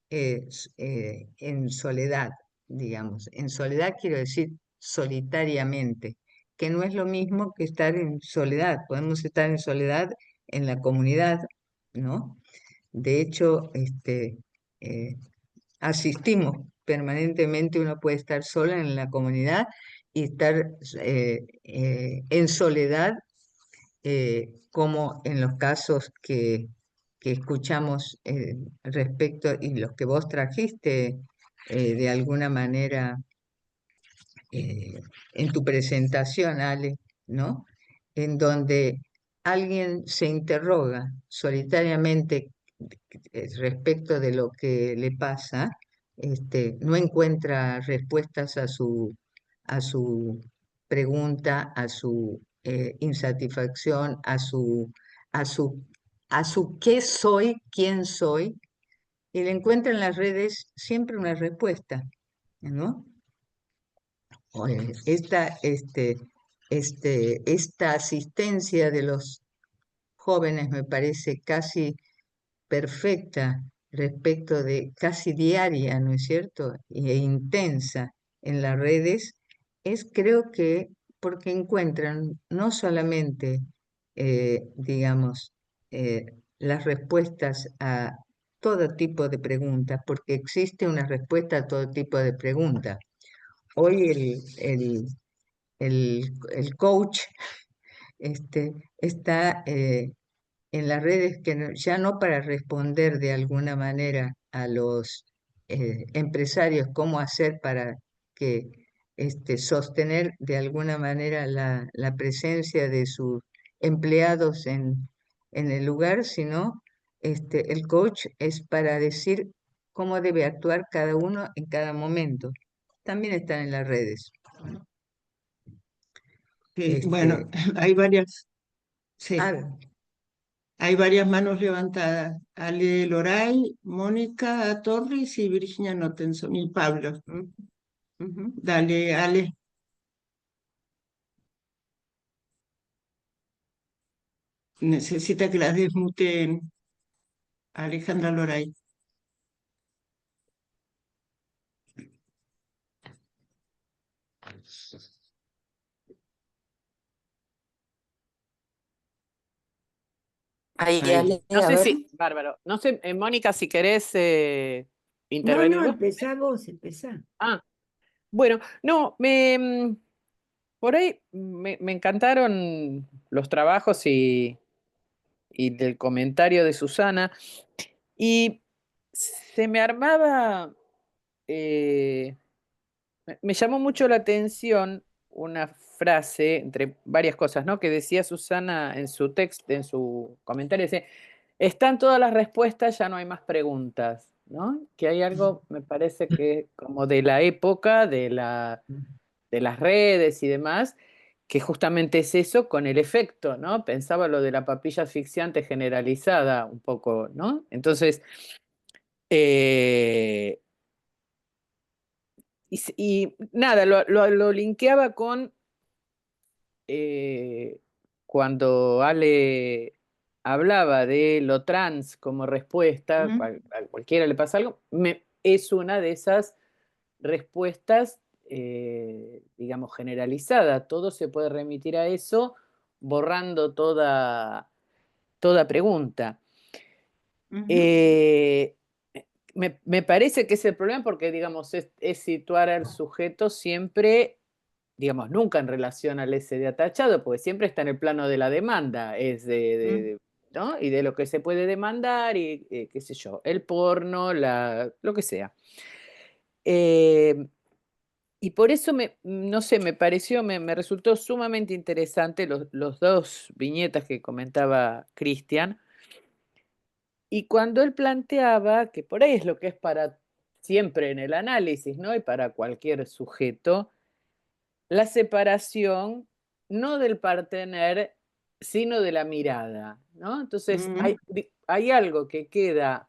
en soledad, digamos. En soledad quiero decir solitariamente, que no es lo mismo que estar en soledad. Podemos estar en soledad en la comunidad, ¿no? De hecho, eh, asistimos permanentemente, uno puede estar sola en la comunidad y estar en soledad, como en los casos que escuchamos respecto y los que vos trajiste de alguna manera eh, en tu presentación, Ale, ¿no? En donde alguien se interroga solitariamente respecto de lo que le pasa, no encuentra respuestas a su pregunta, a su insatisfacción, a su, a su qué soy, quién soy, y le encuentra en las redes siempre una respuesta, ¿no? Oye, esta asistencia de los jóvenes me parece casi perfecta respecto de casi diaria, ¿no es cierto? E intensa en las redes, creo que porque encuentran no solamente, digamos, las respuestas a todo tipo de preguntas, porque existe una respuesta a todo tipo de preguntas. Hoy el coach está en las redes que ya no para responder de alguna manera a los empresarios cómo hacer para que sostener de alguna manera la presencia de sus empleados en el lugar, sino el coach es para decir cómo debe actuar cada uno en cada momento. También están en las redes. sí, bueno, hay varias, sí. Ah, Hay varias manos levantadas. Ale Loray, Mónica Torres y Virginia Notenson y Pablo. mm, ujú. Dale, Ale. Necesita que las desmuten. Alejandra Loray. Ahí, Ahí. Ale, No a sé ver. si, bárbaro, no sé, Mónica, si querés No, intervenir no, vos. empezá vos, empezá. Ah, bueno, no, por ahí me encantaron los trabajos y del comentario de Susana. Y se me armaba, me llamó mucho la atención una frase, entre varias cosas, ¿no? Que decía Susana en su texto, en su comentario, dice, están todas las respuestas, ya no hay más preguntas, ¿no? Que hay algo, me parece que como de la época, de las redes y demás, que justamente es eso con el efecto, ¿no? Pensaba lo de la papilla asfixiante generalizada un poco, ¿no? Entonces, eh, y nada, lo linkeaba con cuando Ale hablaba de lo trans como respuesta, Ujú, a cualquiera le pasa algo, es una de esas respuestas, digamos, generalizada. Todo se puede remitir a eso, borrando toda pregunta. ujú, Eh, me parece que es el problema porque, digamos, es situar al sujeto siempre, digamos, nunca en relación al SD atachado, porque siempre está en el plano de la demanda, es mm, ¿no? Y de lo que se puede demandar y qué sé yo, el porno, lo que sea. Eh, y por eso no sé, me pareció, me resultó sumamente interesante los dos viñetas que comentaba Cristian. Y cuando él planteaba, que por ahí es lo que es para siempre en el análisis, ¿no? Y para cualquier sujeto, la separación no del partener, sino de la mirada, ¿no? Entonces, mm, hay algo que queda,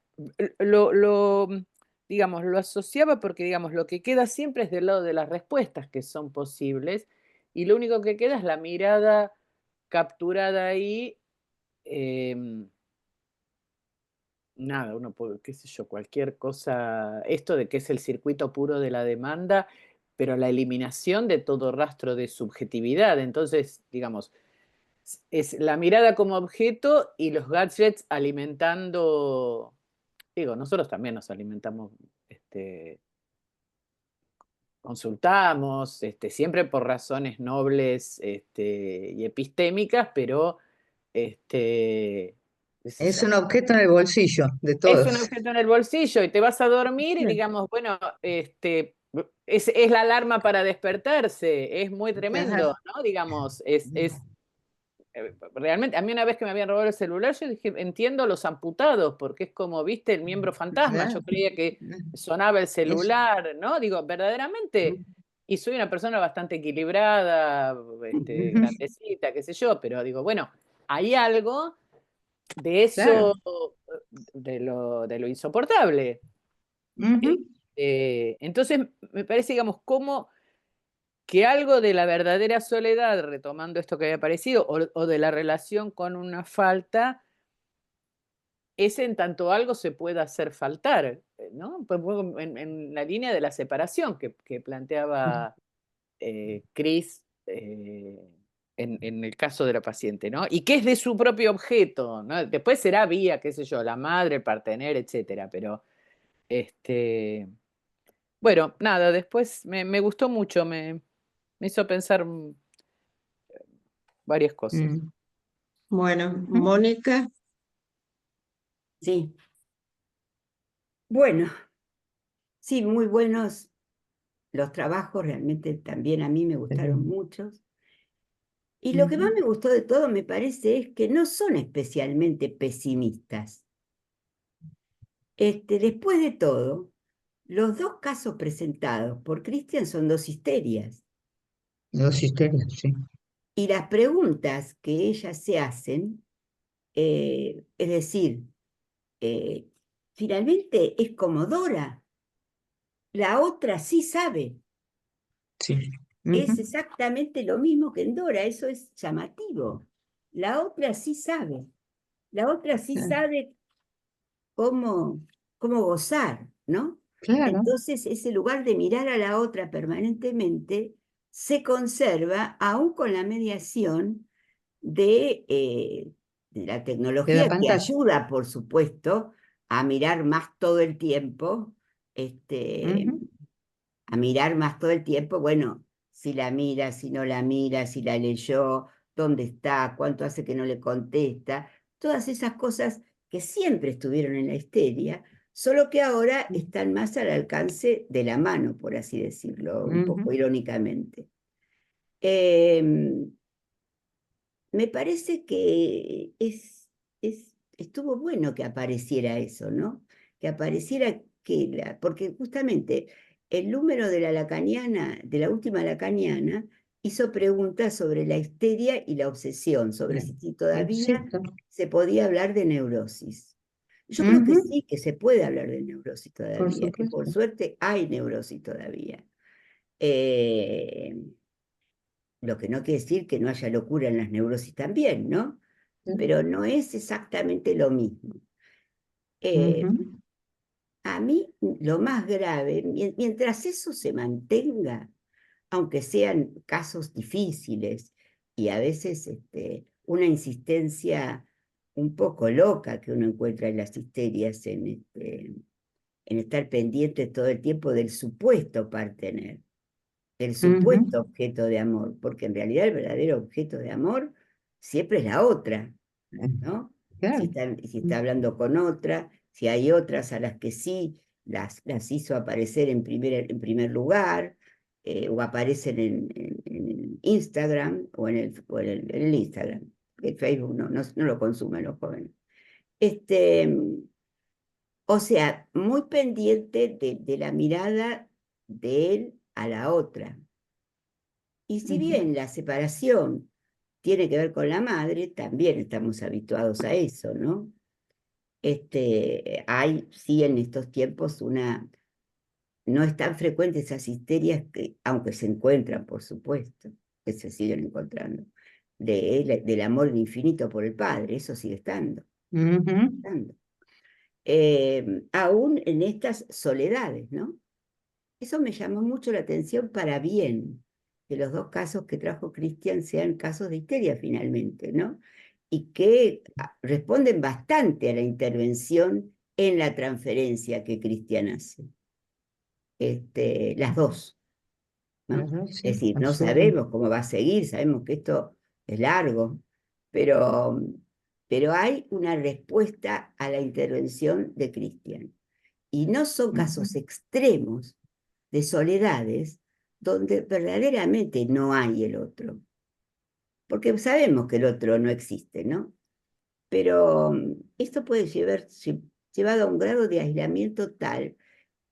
digamos, lo asociaba porque, digamos, lo que queda siempre es del lado de las respuestas que son posibles, y lo único que queda es la mirada capturada ahí, em, nada, uno puede, qué sé yo, cualquier cosa, esto de que es el circuito puro de la demanda, pero la eliminación de todo rastro de subjetividad. Entonces, digamos, es la mirada como objeto y los gadgets alimentando, digo, nosotros también nos alimentamos, consultamos, siempre por razones nobles, y epistémicas, pero qué sé Es yo, un objeto en el bolsillo de es un todos. objeto en el bolsillo y te vas a dormir y digamos, bueno, es la alarma para despertarse, es muy tremendo, ajá, ¿no? Digamos, realmente, a mí una vez que me habían robado el celular, yo dije, entiendo los amputados, porque es como, viste, el miembro fantasma, yo Claro. creía que sonaba el Es- celular, ¿no? Digo, verdaderamente, y soy una persona bastante equilibrada, Ujú, grandecita, qué sé yo, pero digo, bueno, hay algo de eso, claro. de lo insoportable. ujú, Entonces, me parece, digamos, como que algo de la verdadera soledad, retomando esto que había aparecido, o de la relación con una falta, es en tanto algo se pueda hacer faltar, ¿no? Pues, en la línea de la separación que planteaba Chris, en el caso de la paciente, ¿no? Y que es de su propio objeto, ¿no? Después será vía, qué sé yo, la madre, el partener, etcétera, pero bueno, nada, después me gustó mucho, me hizo pensar varias cosas. Mm. bueno, Ujú. Mónica, Sí, bueno, sí, muy buenos los trabajos, realmente también a mí me gustaron muchos. Y lo que más Ujú. me gustó de todo, me parece, es que no son especialmente pesimistas. Después de todo, los dos casos presentados por Cristian son dos histerias. Dos histerias, sí. Y las preguntas que ellas se hacen, es decir, eh, finalmente es como Dora, la otra sí sabe. Sí. Es Ujú. exactamente lo mismo que en Dora, eso es llamativo. La otra sí sabe, la otra sí sabe cómo, cómo gozar, ¿no? Claro, Entonces, ese lugar de mirar a la otra permanentemente se conserva aún con la mediación de la de la tecnología que pantalla. ayuda, por supuesto, a mirar más todo el tiempo, este, Ujú. a mirar más todo el tiempo, bueno, si la mira, si no la mira, si la leyó, dónde está, cuánto hace que no le contesta, todas esas cosas que siempre estuvieron en la histeria, solo que ahora están más al alcance de la mano, por así decirlo, un poco irónicamente. Me parece que estuvo bueno que apareciera eso, ¿no? Que apareciera porque justamente el número de la lacaniana, de la última lacaniana, hizo preguntas sobre la histeria y la obsesión, sobre si todavía se podía hablar de neurosis. Yo creo que sí, que se puede hablar de neurosis todavía, que por suerte hay neurosis todavía. Lo que no quiere decir que no haya locura en las neurosis también, ¿no? Pero no es exactamente lo mismo. A mí lo más grave, mientras eso se mantenga, aunque sean casos difíciles y a veces una insistencia un poco loca que uno encuentra en las histerias, en estar pendiente todo el tiempo del supuesto partener, del supuesto objeto de amor, porque en realidad el verdadero objeto de amor siempre es la otra, ¿no? Si está hablando con otra, si hay otras a las que sí las hizo aparecer en primer lugar, o aparecen en Instagram o en el Instagram. El Facebook no lo consumen los jóvenes. O sea, muy pendiente de la mirada de él a la otra. Y si bien la separación tiene que ver con la madre, también estamos habituados a eso, ¿no? Hay, sí, en estos tiempos no es tan frecuente esas histerias, aunque se encuentran, por supuesto, que se siguen encontrando, del amor infinito por el padre, eso sigue estando. Aún en estas soledades, ¿no? Eso me llamó mucho la atención para bien, que los dos casos que trajo Cristian sean casos de histeria finalmente, ¿no? Y que responden bastante a la intervención en la transferencia que Cristian hace. Las dos, ¿no? Es decir, no sabemos cómo va a seguir, sabemos que esto es largo, pero hay una respuesta a la intervención de Cristian. Y no son casos extremos de soledades donde verdaderamente no hay el otro. Porque sabemos que el otro no existe, ¿no? Pero esto puede llevado a un grado de aislamiento tal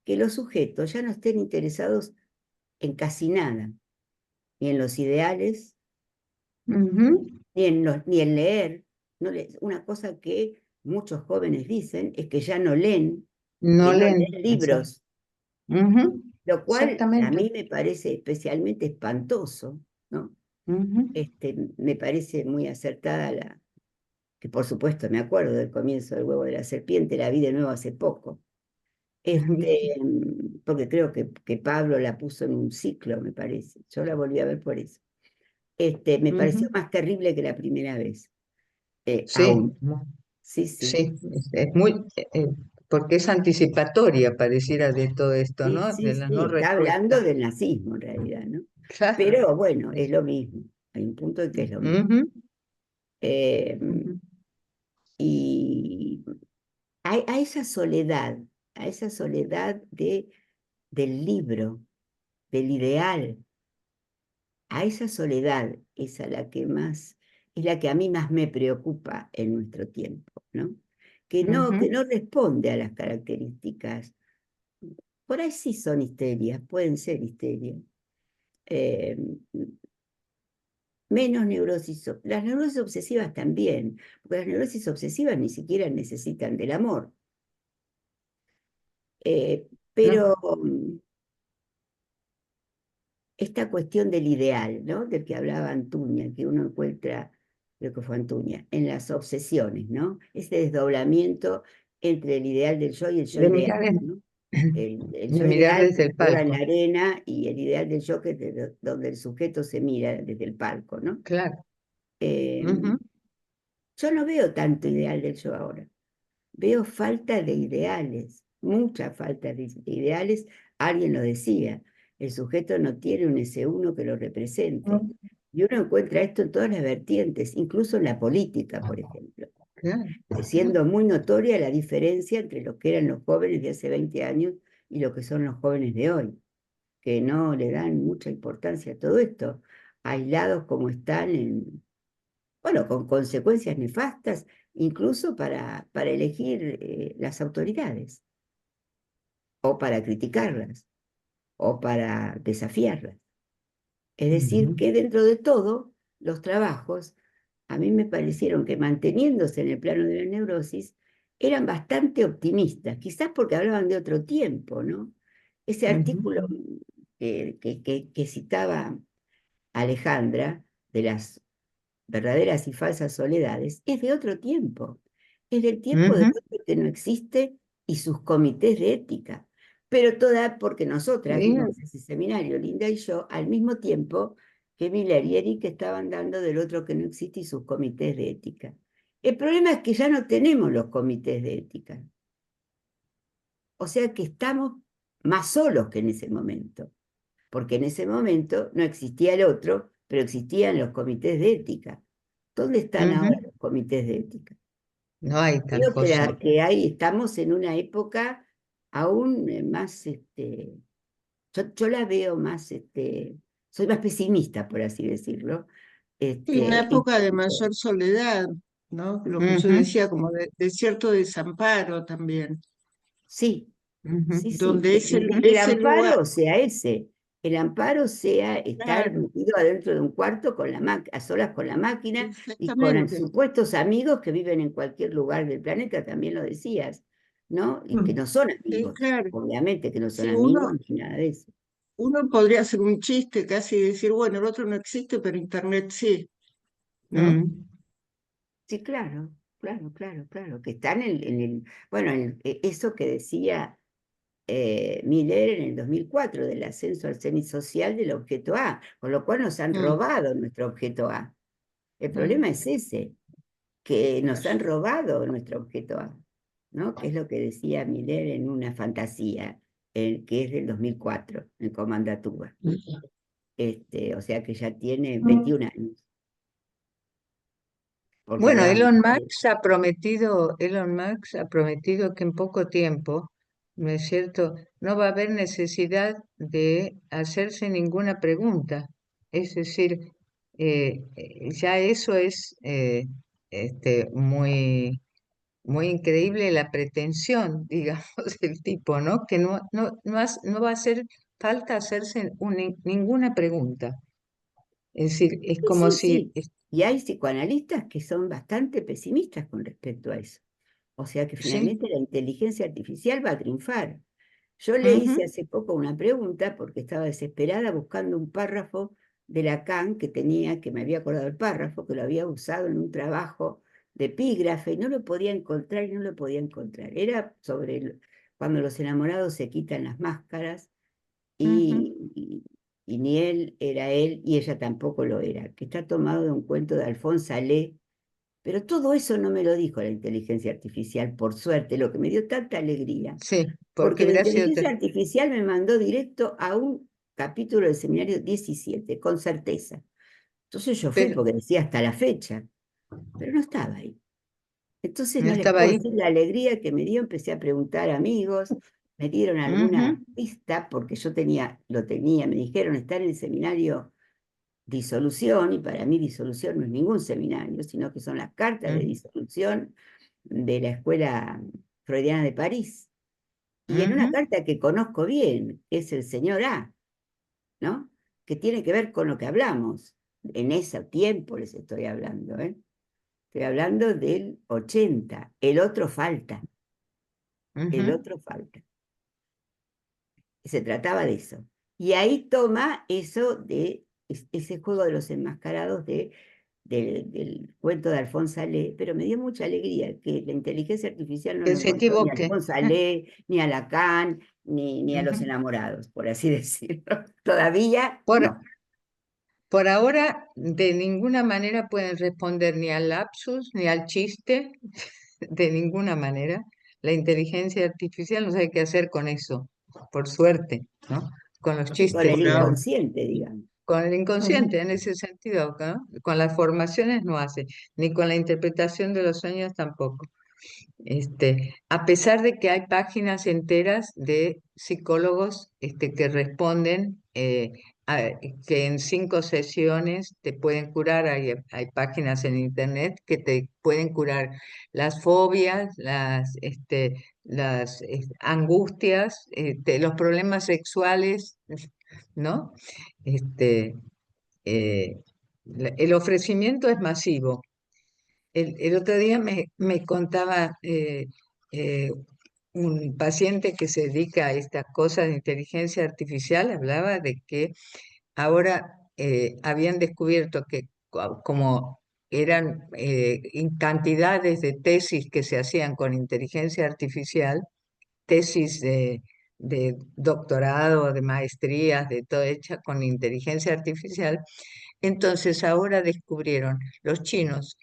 que los sujetos ya no estén interesados en casi nada, ni en los ideales, ni en leer. Una cosa que muchos jóvenes dicen es que ya no leen, No que no leen. leen libros. Lo cual a mí me parece especialmente espantoso, ¿no? Me parece muy acertada que por supuesto me acuerdo del comienzo del huevo de la serpiente, la vi de nuevo hace poco. Porque creo que Pablo la puso en un ciclo, me parece. Yo la volví a ver por eso. Me pareció más terrible que la primera vez. Aún. Sí. Es muy, porque es anticipatoria, pareciera, de todo esto, Sí, ¿no? De la no está respuesta. hablando del nazismo en realidad, ¿no? Claro. Pero bueno, es lo mismo. Hay un punto en que es lo mismo. Y a esa soledad del libro, del ideal, a esa soledad es la que a mí más me preocupa en nuestro tiempo, ¿no? Que no responde a las características. Por ahí sí son histerias, pueden ser histerias. Menos neurosis, las neurosis obsesivas también, porque las neurosis obsesivas ni siquiera necesitan del amor. Pero esta cuestión del ideal, ¿no? Del que hablaba Antuña, que uno encuentra, creo que fue Antuña, en las obsesiones, ¿no? Ese desdoblamiento entre el ideal del yo y el yo ideal, ¿no? El yo mirar ideal desde el figura en palco. la arena y el ideal del yo que es donde el sujeto se mira desde el palco, ¿no? Claro. Yo no veo tanto ideal del yo ahora. Veo falta de ideales, mucha falta de ideales. Alguien lo decía, el sujeto no tiene un S1 que lo represente. No. Y uno encuentra esto en todas las vertientes, incluso en la política, por ejemplo, Claro. siendo muy notoria la diferencia entre lo que eran los jóvenes de hace 20 años y lo que son los jóvenes de hoy, que no le dan mucha importancia a todo esto, aislados como están, bueno, con consecuencias nefastas, incluso para elegir las autoridades, o para criticarlas, o para desafiarlas. Es decir, Ujú. que dentro de todo, los trabajos, a mí me parecieron que manteniéndose en el plano de la neurosis, eran bastante optimistas, quizás porque hablaban de otro tiempo, ¿no? Ese artículo que citaba Alejandra, de las verdaderas y falsas soledades, es de otro tiempo. Es del tiempo de Ujú. todo que no existe y sus comités de ética. Pero toda, porque nosotras Bien. vimos ese seminario, Linda y yo, al mismo tiempo que Miller y Eric estaban dando del otro que no existe y sus comités de ética. El problema es que ya no tenemos los comités de ética. O sea que estamos más solos que en ese momento, porque en ese momento no existía el otro, pero existían los comités de ética. ¿Dónde están Ujú. ahora los comités de ética? No hay tal Creo cosa. que ahí estamos en una época aún más, yo la veo más, soy más pesimista, por así decirlo. Sí, una En época de cuanto- mayor soledad, ¿no? Lo que yo Ujú. decía, como de cierto desamparo también, Sí, Ujú. sí, sí, donde que el ese lugar, amparo sea ese, el amparo sea estar claro, metido adentro de un cuarto con a solas con la máquina y con exactamente. supuestos amigos que viven en cualquier lugar del planeta, también lo decías, ¿no? Y que no son Sí, amigos, claro. obviamente que no son Sí, amigos ni nada de eso. uno podría hacer un chiste casi y decir, bueno, el otro no existe, pero Internet sí, ¿no? Mm. Sí, claro, claro, claro, claro, que están bueno, eso que decía Miller en el 2004 del ascenso al cenit social del objeto A, con lo cual nos han Mm, robado nuestro objeto A. El mm. problema es ese, que nos han robado nuestro objeto A, ¿no? Que es lo que decía Miller en una fantasía, que es del 2004, en Comandatuba. O sea que ya tiene 21 años. Porque Bueno, hablábamos Elon Musk ha prometido que en poco tiempo, ¿no es cierto?, no va a haber necesidad de hacerse ninguna pregunta. Es decir, ya eso es muy, muy increíble la pretensión, digamos, del tipo, ¿no? Que no va a hacer falta hacerse ninguna pregunta. Es decir, es sí, como sí, si... sí. Y hay psicoanalistas que son bastante pesimistas con respecto a eso. O sea que Sí. finalmente la inteligencia artificial va a triunfar. Yo le hice Ujú. hace poco una pregunta porque estaba desesperada buscando un párrafo de Lacan que tenía, que me había acordado el párrafo, que lo había usado en un trabajo de epígrafe y no lo podía encontrar y no lo podía encontrar. Era sobre cuando los enamorados se quitan las máscaras Ujú. y ni él era él y ella tampoco lo era, que está tomado de un cuento de Alphonse Allais, pero todo eso no me lo dijo la inteligencia artificial, por suerte, lo que me dio tanta alegría, Sí, porque porque la hubiera sido... inteligencia artificial me mandó directo a un capítulo del seminario 17, con certeza. Entonces yo fui Pero porque decía hasta la fecha, pero no estaba ahí. Entonces no no les estaba puedo ahí. decir la alegría que me dio, empecé a preguntar a amigos, me dieron alguna Ujú. pista, porque yo lo tenía, me dijeron, está en el seminario disolución, y para mí disolución no es ningún seminario, sino que son las cartas de Mm. disolución de la Escuela Freudiana de París. Y en una Ujú. carta que conozco bien, que es el señor A, ¿no? Que tiene que ver con lo que hablamos. En ese tiempo les estoy hablando, ¿eh? Estoy hablando del 80. El otro falta. El Ujú. otro falta. Se trataba de eso. Y ahí toma eso de ese juego de los enmascarados del cuento de Alphonse Allais, pero me dio mucha alegría que la inteligencia artificial no Que lo se encontró ni a equivoque. Alphonse Allais, ni a Lacan, ni a los Ujú. enamorados, por así decirlo. Todavía Por, no. por ahora, de ninguna manera pueden responder ni al lapsus ni al chiste, de ninguna manera. La inteligencia artificial no sabe qué hacer con eso, por suerte, ¿no? con los Sí, con chistes, el digamos. inconsciente, digamos. Con el inconsciente, en ese sentido, ¿no? Con las formaciones no hace, ni con la interpretación de los sueños tampoco. A pesar de que hay páginas enteras de psicólogos que responden que en 5 sesiones te pueden curar, hay páginas en internet que te pueden curar las fobias, las angustias, los problemas sexuales, ¿no? Este, eh, el ofrecimiento es masivo. El otro día me contaba eh, un paciente que se dedica a estas cosas de inteligencia artificial, hablaba de que ahora habían descubierto que como eran cantidades de tesis que se hacían con inteligencia artificial, tesis de doctorado, de maestrías, de todo hecha con inteligencia artificial, entonces ahora descubrieron los chinos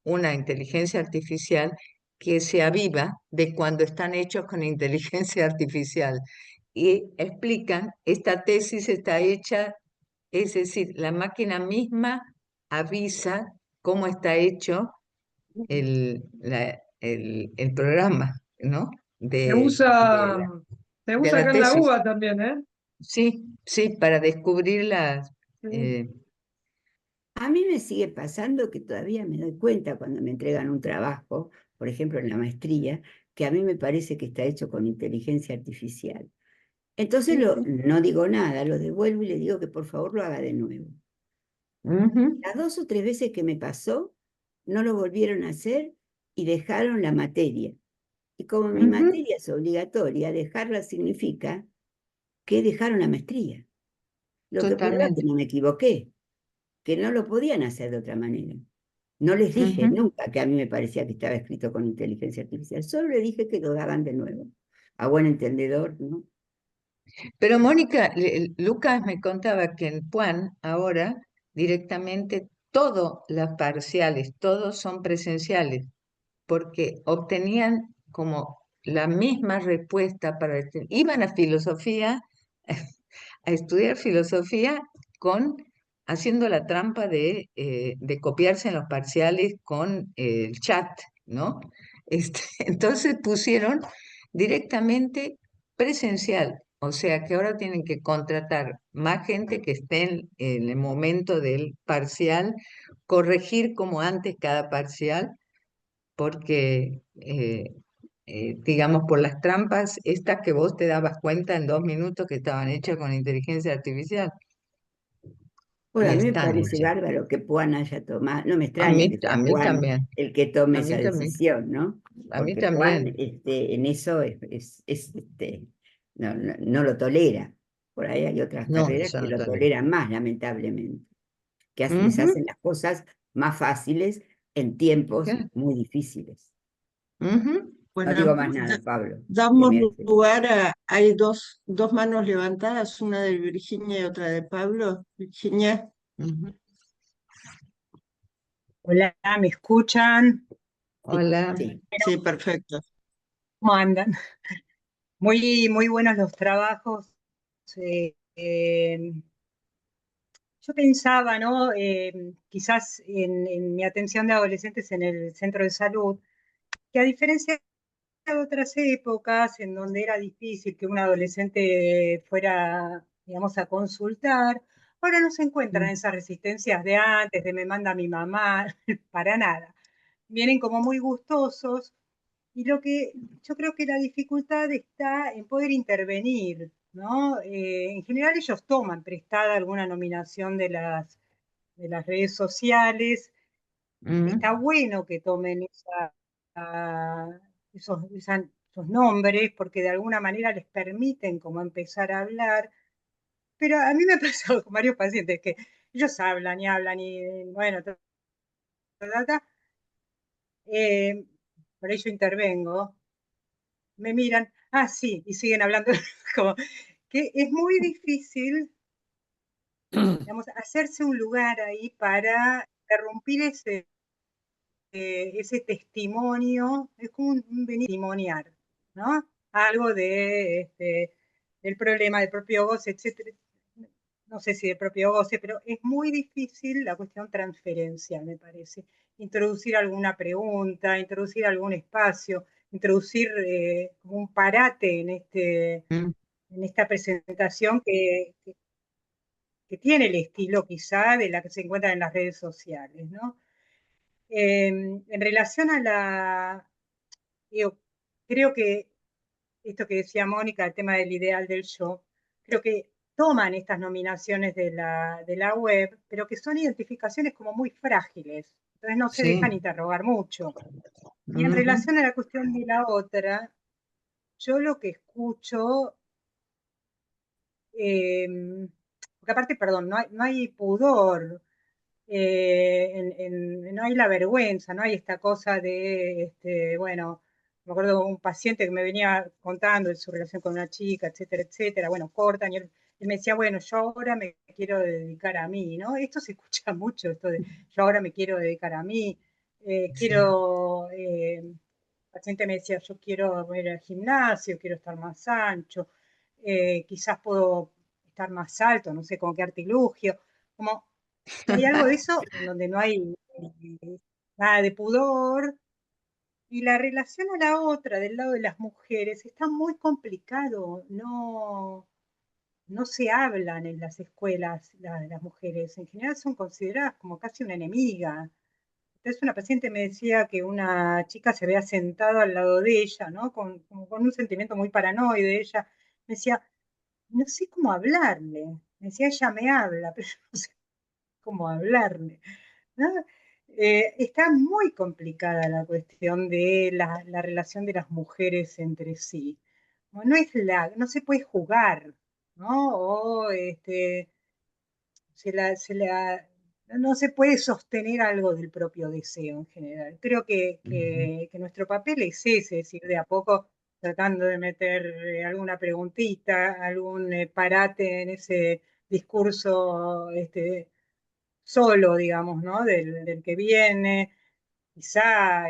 una inteligencia artificial que se aviva de cuando están hechos con inteligencia artificial. Y explican, esta tesis está hecha, es decir, la máquina misma avisa cómo está hecho el programa, ¿no? Se De, usa, se de usa la acá en la tesis. UBA también, ¿eh? Sí, sí, para descubrir las... Sí. A mí me sigue pasando que todavía me doy cuenta cuando me entregan un trabajo, por ejemplo en la maestría, que a mí me parece que está hecho con inteligencia artificial. Entonces no digo nada, lo devuelvo y le digo que por favor lo haga de nuevo. Ujú, Las 2 o 3 veces que me pasó, no lo volvieron a hacer y dejaron la materia. Y como mi ujú, materia es obligatoria, dejarla significa que dejaron la maestría. Lo que prueba es que totalmente. no me equivoqué, que no lo podían hacer de otra manera. No les dije Ujú. nunca que a mí me parecía que estaba escrito con inteligencia artificial, solo les dije que lo hagan de nuevo. A buen entendedor, ¿no? Pero Mónica, Lucas me contaba que en Puan ahora directamente todos las parciales, todos son presenciales, porque obtenían como la misma respuesta para... Iban a filosofía, a estudiar filosofía con... haciendo la trampa de copiarse en los parciales con el chat, ¿no? Entonces pusieron directamente presencial, o sea que ahora tienen que contratar más gente que esté en el momento del parcial, corregir como antes cada parcial, porque, digamos, por las trampas, estas que vos te dabas cuenta en 2 minutos que estaban hechas con inteligencia artificial, Bueno, y a mí me están parece hechas. bárbaro que Puan haya tomado, no me extraña que A sea mí Puan también, el que tome a esa mí también, decisión, ¿no? a mí Porque Puan también. en eso no lo tolera. Por ahí hay otras No, carreras eso que no lo también. toleran más, lamentablemente, que les Ujú, hacen las cosas más fáciles en tiempos claro, muy difíciles. ujú. No Bueno, digo más nada, Pablo, que damos me hace. lugar a, hay dos manos levantadas, una de Virginia y otra de Pablo. Virginia, Ujú. Hola, ¿me escuchan? Sí, Hola. sí. sí, perfecto. ¿Cómo andan? Muy buenos los trabajos. Eh, eh, yo pensaba, ¿no? Quizás en mi atención de adolescentes en el centro de salud, que a diferencia de otras épocas en donde era difícil que un adolescente fuera, digamos, a consultar, ahora no se encuentran Mm, esas resistencias de antes, de me manda mi mamá, para nada. Vienen como muy gustosos. Y lo que yo creo que la dificultad está en poder intervenir, ¿no? En general ellos toman prestada alguna nominación de las redes sociales. Está mm, bueno que tomen esos nombres porque de alguna manera les permiten como empezar a hablar. Pero a mí me ha pasado con varios pacientes que ellos hablan y bueno, eh, por ello intervengo, me miran, ah, sí, y siguen hablando, como que es muy difícil, digamos, hacerse un lugar ahí para interrumpir ese testimonio, es como un venir a testimoniar, ¿no? Algo del problema, del propio goce, etcétera. No sé si del propio goce, pero es muy difícil la cuestión transferencial, me parece. Introducir alguna pregunta, introducir algún espacio, introducir como un parate en esta presentación que tiene el estilo quizá de la que se encuentra en las redes sociales, ¿no? En relación a creo que esto que decía Mónica, el tema del ideal del yo, creo que toman estas nominaciones de la web, pero que son identificaciones como muy frágiles, entonces no se dejan interrogar mucho. Y en relación a la cuestión de la otra, yo lo que escucho, porque aparte, perdón, no hay pudor, no hay la vergüenza, no hay esta cosa de, bueno, me acuerdo de un paciente que me venía contando de su relación con una chica, etcétera, etcétera, bueno, cortan, y él me decía, bueno, yo ahora me quiero dedicar a mí, ¿no? Esto se escucha mucho, esto de yo ahora me quiero dedicar a mí, el paciente me decía, yo quiero ir al gimnasio, quiero estar más ancho, quizás puedo estar más alto, no sé con qué artilugio, como hay algo de eso en donde no hay nada de pudor. Y la relación a la otra, del lado de las mujeres, está muy complicado. No se hablan en las escuelas las mujeres. En general son consideradas como casi una enemiga. Entonces una paciente me decía que una chica se había sentado al lado de ella, ¿no? Con un sentimiento muy paranoide. Ella me decía, no sé cómo hablarle. Me decía, ella me habla, pero yo no sé cómo hablarle, ¿no? Está muy complicada la cuestión de la relación de las mujeres entre sí. No se puede jugar, ¿no? O no se puede sostener algo del propio deseo en general. Creo que nuestro papel es ese, es ir de a poco tratando de meter alguna preguntita, algún parate en ese discurso solo, digamos, ¿no? Del que viene, quizá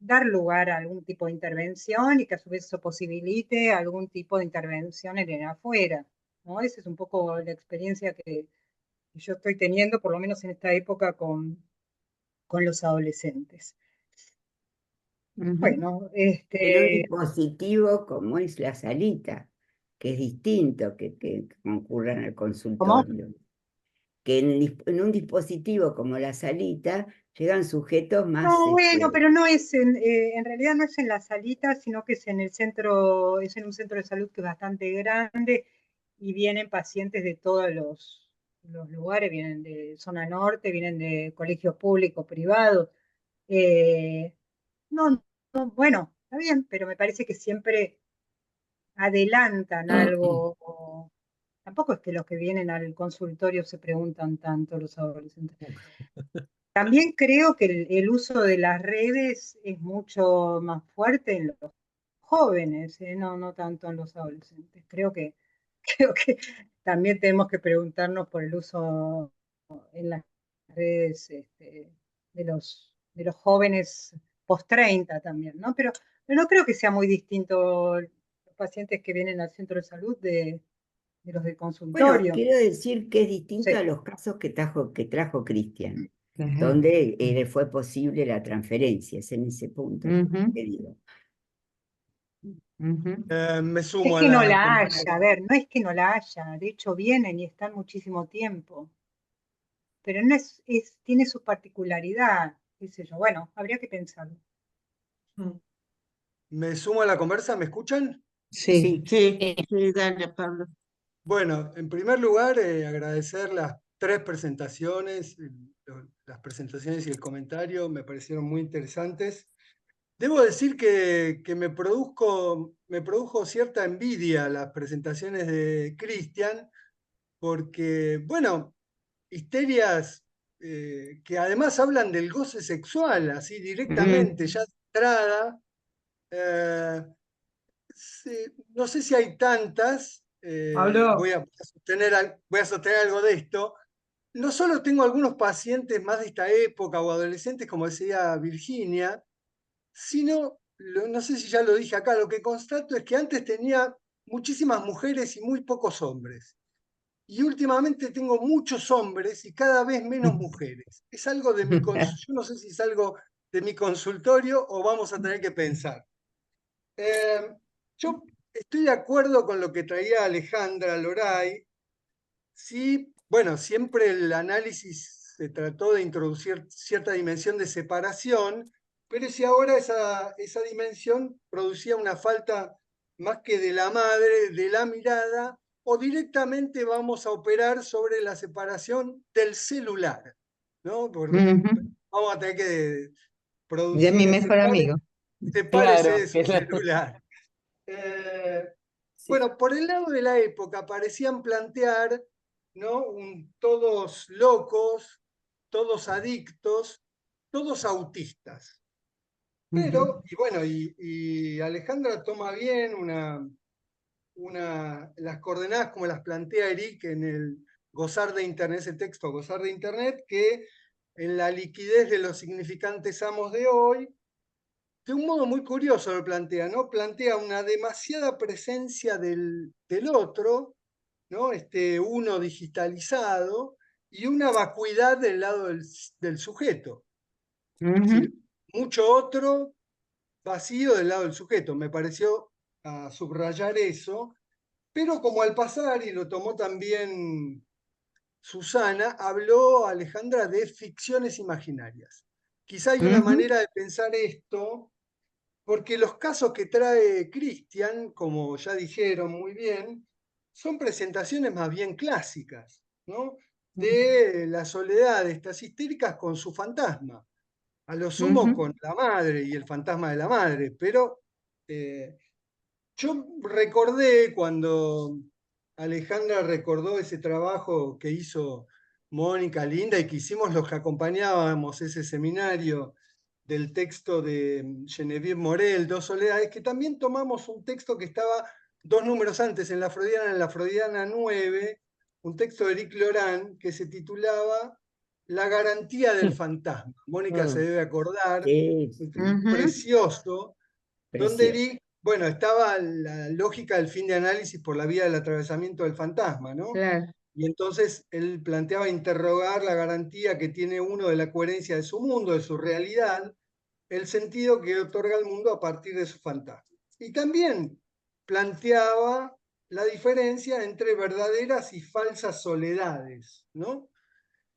dar lugar a algún tipo de intervención y que a su vez eso posibilite algún tipo de intervención en el afuera, ¿no? Esa es un poco la experiencia que yo estoy teniendo, por lo menos en esta época, con los adolescentes. Bueno, En un dispositivo como es la salita, que es distinto que concurran al consultorio. Que en un dispositivo como la salita llegan sujetos más... No, bueno, pero no es en realidad no es en la salita, sino que es en el centro, es en un centro de salud que es bastante grande y vienen pacientes de todos los lugares, vienen de zona norte, vienen de colegios públicos, privados. No, no, bueno, está bien, pero me parece que siempre adelantan algo. Tampoco es que los que vienen al consultorio se preguntan tanto los adolescentes. También creo que el uso de las redes es mucho más fuerte en los jóvenes, no tanto en los adolescentes. Creo que también tenemos que preguntarnos por el uso en las redes de los jóvenes post-30 también, ¿no? Pero no creo que sea muy distinto los pacientes que vienen al centro de salud de los del Bueno, consultorio. quiero decir que es distinto Sí. a los casos que trajo Cristian, donde le fue posible la transferencia, es en ese punto que digo. Me Es sumo a que no la la haya, compañera. a ver, no es que no la haya, de hecho vienen y están muchísimo tiempo, pero no tiene su particularidad, qué sé yo, bueno, habría que pensarlo. Me sumo a la conversa, ¿me escuchan? Sí, dale, Pablo. Bueno, en primer lugar, agradecer las 3 presentaciones, las presentaciones y el comentario me parecieron muy interesantes. Debo decir que me produjo cierta envidia las presentaciones de Cristian, porque, bueno, histerias que además hablan del goce sexual, así directamente, ya de entrada. No sé si hay tantas, Pablo, voy a sostener algo de esto. No solo tengo algunos pacientes más de esta época o adolescentes, como decía Virginia, sino, no sé si ya lo dije acá, lo que constato es que antes tenía muchísimas mujeres y muy pocos hombres. Y últimamente tengo muchos hombres y cada vez menos mujeres. Es algo de yo no sé si es algo de mi consultorio o vamos a tener que pensar. Yo estoy de acuerdo con lo que traía Alejandra Loray. Sí, bueno, siempre el análisis se trató de introducir cierta dimensión de separación, pero si ahora esa dimensión producía una falta más que de la madre, de la mirada, o directamente vamos a operar sobre la separación del celular, ¿no? Porque vamos a tener que De mi producir, mejor amigo. sepárese Claro, de su celular. sí. Bueno, por el lado de la época parecían plantear, ¿no? Todos locos, todos adictos, todos autistas. Pero, y bueno, y Alejandra toma bien las coordenadas como las plantea Eric en el Gozar de Internet, ese texto, Gozar de Internet, que en la liquidez de los significantes amos de hoy, de un modo muy curioso lo plantea, ¿no? Plantea una demasiada presencia del otro, ¿no? Uno digitalizado, y una vacuidad del lado del sujeto. Es decir, mucho otro vacío del lado del sujeto. Me pareció subrayar eso, pero como al pasar, y lo tomó también Susana, habló Alejandra de ficciones imaginarias. Quizá hay una manera de pensar esto, porque los casos que trae Cristian, como ya dijeron muy bien, son presentaciones más bien clásicas, ¿no? De la soledad de estas histéricas con su fantasma, a lo sumo con la madre y el fantasma de la madre, pero yo recordé cuando Alejandra recordó ese trabajo que hizo Mónica Linda y que hicimos los que acompañábamos ese seminario del texto de Genevieve Morel, Dos Soledades, que también tomamos un texto que estaba 2 números antes en la Freudiana 9, un texto de Eric Lorán que se titulaba La garantía del fantasma. Mónica se debe acordar, precioso, donde Eric, bueno, estaba la lógica del fin de análisis por la vía del atravesamiento del fantasma, ¿no? Claro. Y entonces él planteaba interrogar la garantía que tiene uno de la coherencia de su mundo, de su realidad, el sentido que otorga al mundo a partir de su fantasma. Y también planteaba la diferencia entre verdaderas y falsas soledades, ¿no?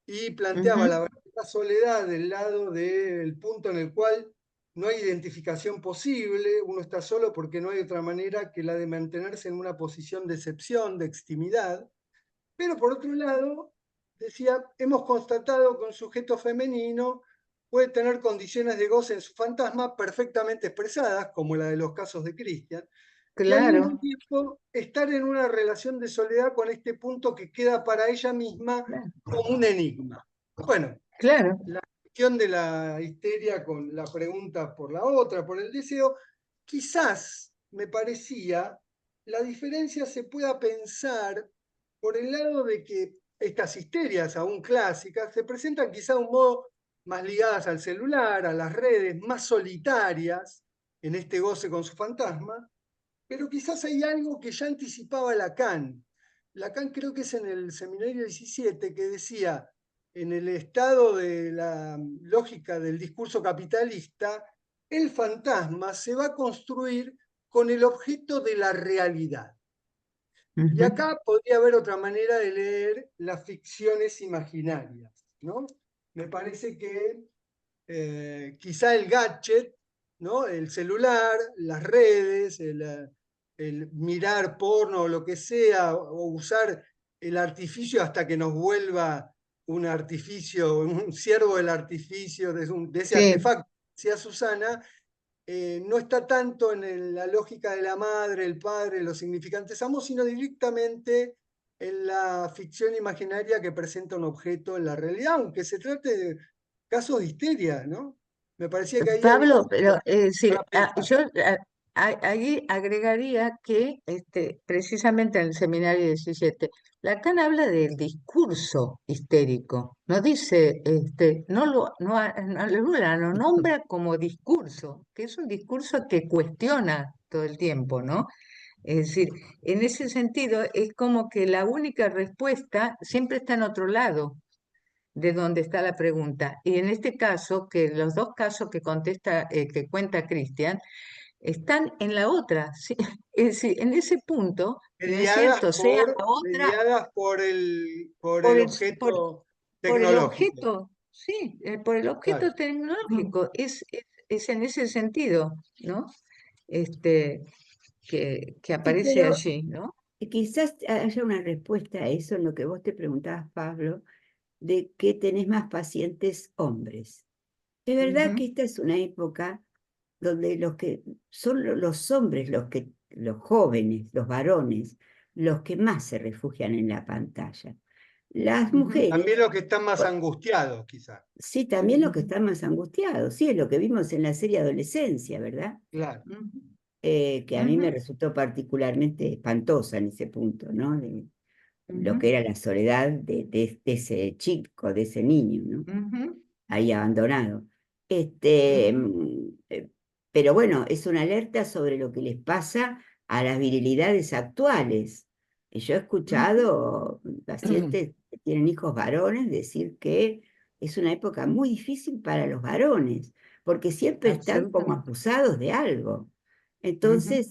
Y planteaba la verdadera soledad del lado del punto en el cual no hay identificación posible, uno está solo porque no hay otra manera que la de mantenerse en una posición de excepción, de extimidad. Pero por otro lado, decía, hemos constatado que un sujeto femenino puede tener condiciones de goce en su fantasma perfectamente expresadas, como la de los casos de Cristian, y al mismo tiempo estar en una relación de soledad con este punto que queda para ella misma como un enigma. Bueno, la cuestión de la histeria con la pregunta por la otra, por el deseo, quizás me parecía la diferencia se pueda pensar por el lado de que estas histerias aún clásicas se presentan quizá de un modo más ligadas al celular, a las redes, más solitarias en este goce con su fantasma, pero quizás hay algo que ya anticipaba Lacan. Lacan creo que es en el seminario 17 que decía, en el estado de la lógica del discurso capitalista, el fantasma se va a construir con el objeto de la realidad. Y acá podría haber otra manera de leer las ficciones imaginarias, ¿no? Me parece que quizá el gadget, ¿no? El celular, las redes, el mirar porno o lo que sea, o usar el artificio hasta que nos vuelva un artificio, un siervo del artificio, de ese artefacto, decía Susana, no está tanto en la lógica de la madre, el padre, los significantes amos, sino directamente en la ficción imaginaria que presenta un objeto en la realidad, aunque se trate de casos de histeria, ¿no? Me parecía que ahí Pablo, había pero para pensar. yo ahí agregaría que precisamente en el seminario 17, Lacan habla del discurso histérico, no dice, lo nombra como discurso, que es un discurso que cuestiona todo el tiempo, ¿no? Es decir, en ese sentido es como que la única respuesta siempre está en otro lado de donde está la pregunta. Y en este caso, que los dos casos que contesta, que cuenta Cristian, están en la otra. ¿Sí? Es decir, en ese punto, no es cierto, sea la otra mediadas por el por el, objeto por el tecnológico. objeto, sí, por el objeto Claro. tecnológico. Es en ese sentido, ¿no? Este, que Sí, aparece pero allí, ¿no? quizás haya una respuesta a eso en lo que vos te preguntabas, Pablo, de que tenés más pacientes hombres. Es verdad Ujú, que esta es una época donde son los hombres, los jóvenes, los varones, los que más se refugian en la pantalla. Las ujú, mujeres, También los que están más por- angustiados, quizás. sí, también los que están más angustiados, sí, es lo que vimos en la serie Adolescencia, ¿verdad? Claro. ujú, Que a mí me ujú, resultó particularmente espantosa en ese punto, ¿no? De lo que ujú, era la soledad de ese chico, de ese niño, ¿no? ujú, Ahí abandonado. ujú, Pero bueno, es una alerta sobre lo que les pasa a las virilidades actuales. Y yo he ujú. escuchado pacientes que tienen hijos varones decir que es una época muy difícil para los varones, porque siempre están como Absolutamente. acusados de algo. Ujú, Entonces,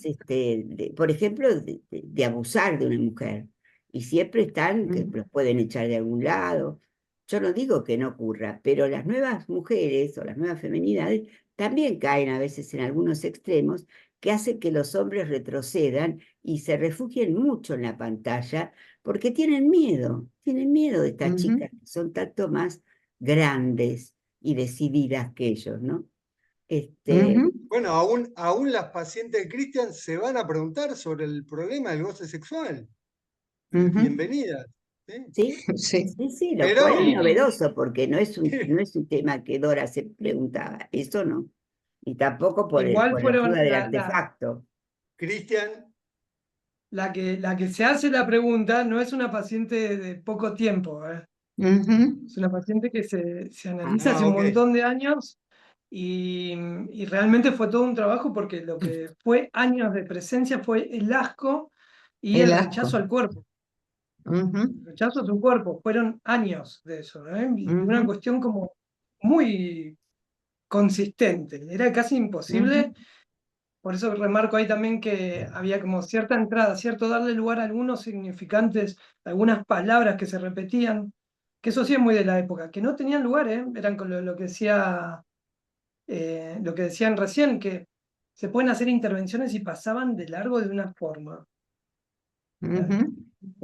por ejemplo, de abusar de una mujer. Y siempre están, que ujú, los pueden echar de algún lado. Yo no digo que no ocurra, pero las nuevas mujeres o las nuevas feminidades también caen a veces en algunos extremos que hacen que los hombres retrocedan y se refugien mucho en la pantalla porque tienen miedo de estas ujú, chicas que son tanto más grandes y decididas que ellos, ¿no? Este, ujú, Bueno, aún las pacientes de Cristian se van a preguntar sobre el problema del goce sexual. ujú. Bienvenidas. ¿Sí? ¿sí? Sí. Sí, lo cual es Pero, novedoso porque no es un tema que Dora se preguntaba, eso no. Y tampoco Igual por la fueron ayuda del artefacto. Cristian, la que se hace la pregunta no es una paciente de poco tiempo, ¿eh? Ujú, Es una paciente que se analiza hace ah, un ok. montón de años y realmente fue todo un trabajo porque lo que fue años de presencia fue el asco y el el asco. rechazo al cuerpo. Ujú, El rechazo a su cuerpo, fueron años de eso, ¿eh? Y una ujú, cuestión como muy consistente. Era casi ujú, imposible. Por eso remarco ahí también que había como cierta entrada, cierto darle lugar a algunos significantes, algunas palabras que se repetían, que eso sí es muy de la época, que no tenían lugar, ¿eh? Eran con lo que decía, lo que decían recién, que se pueden hacer intervenciones y pasaban de largo de una forma. ujú,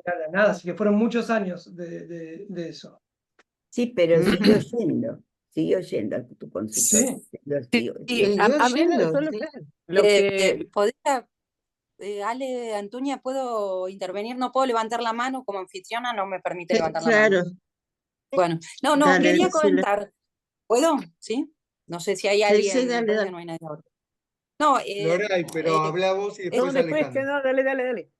Era la nada, así que fueron muchos años de eso. Sí, pero ujú. siguió yendo a tu consultorio. Sí, Sí, Siguió. Siguió A mí yendo, solo claro. lo que ¿podría, Ale, Antonia, puedo intervenir? No puedo levantar la mano como anfitriona, no me permite levantar la mano. Claro, Bueno, no, dale, quería decile. comentar. ¿Puedo? ¿Sí? No sé si hay Sí, sí, alguien, me dale, parece dale. que no hay nadie ahora. No, Loray, pero habla vos y no, después después que Alejandro. no, dale, dale, dale.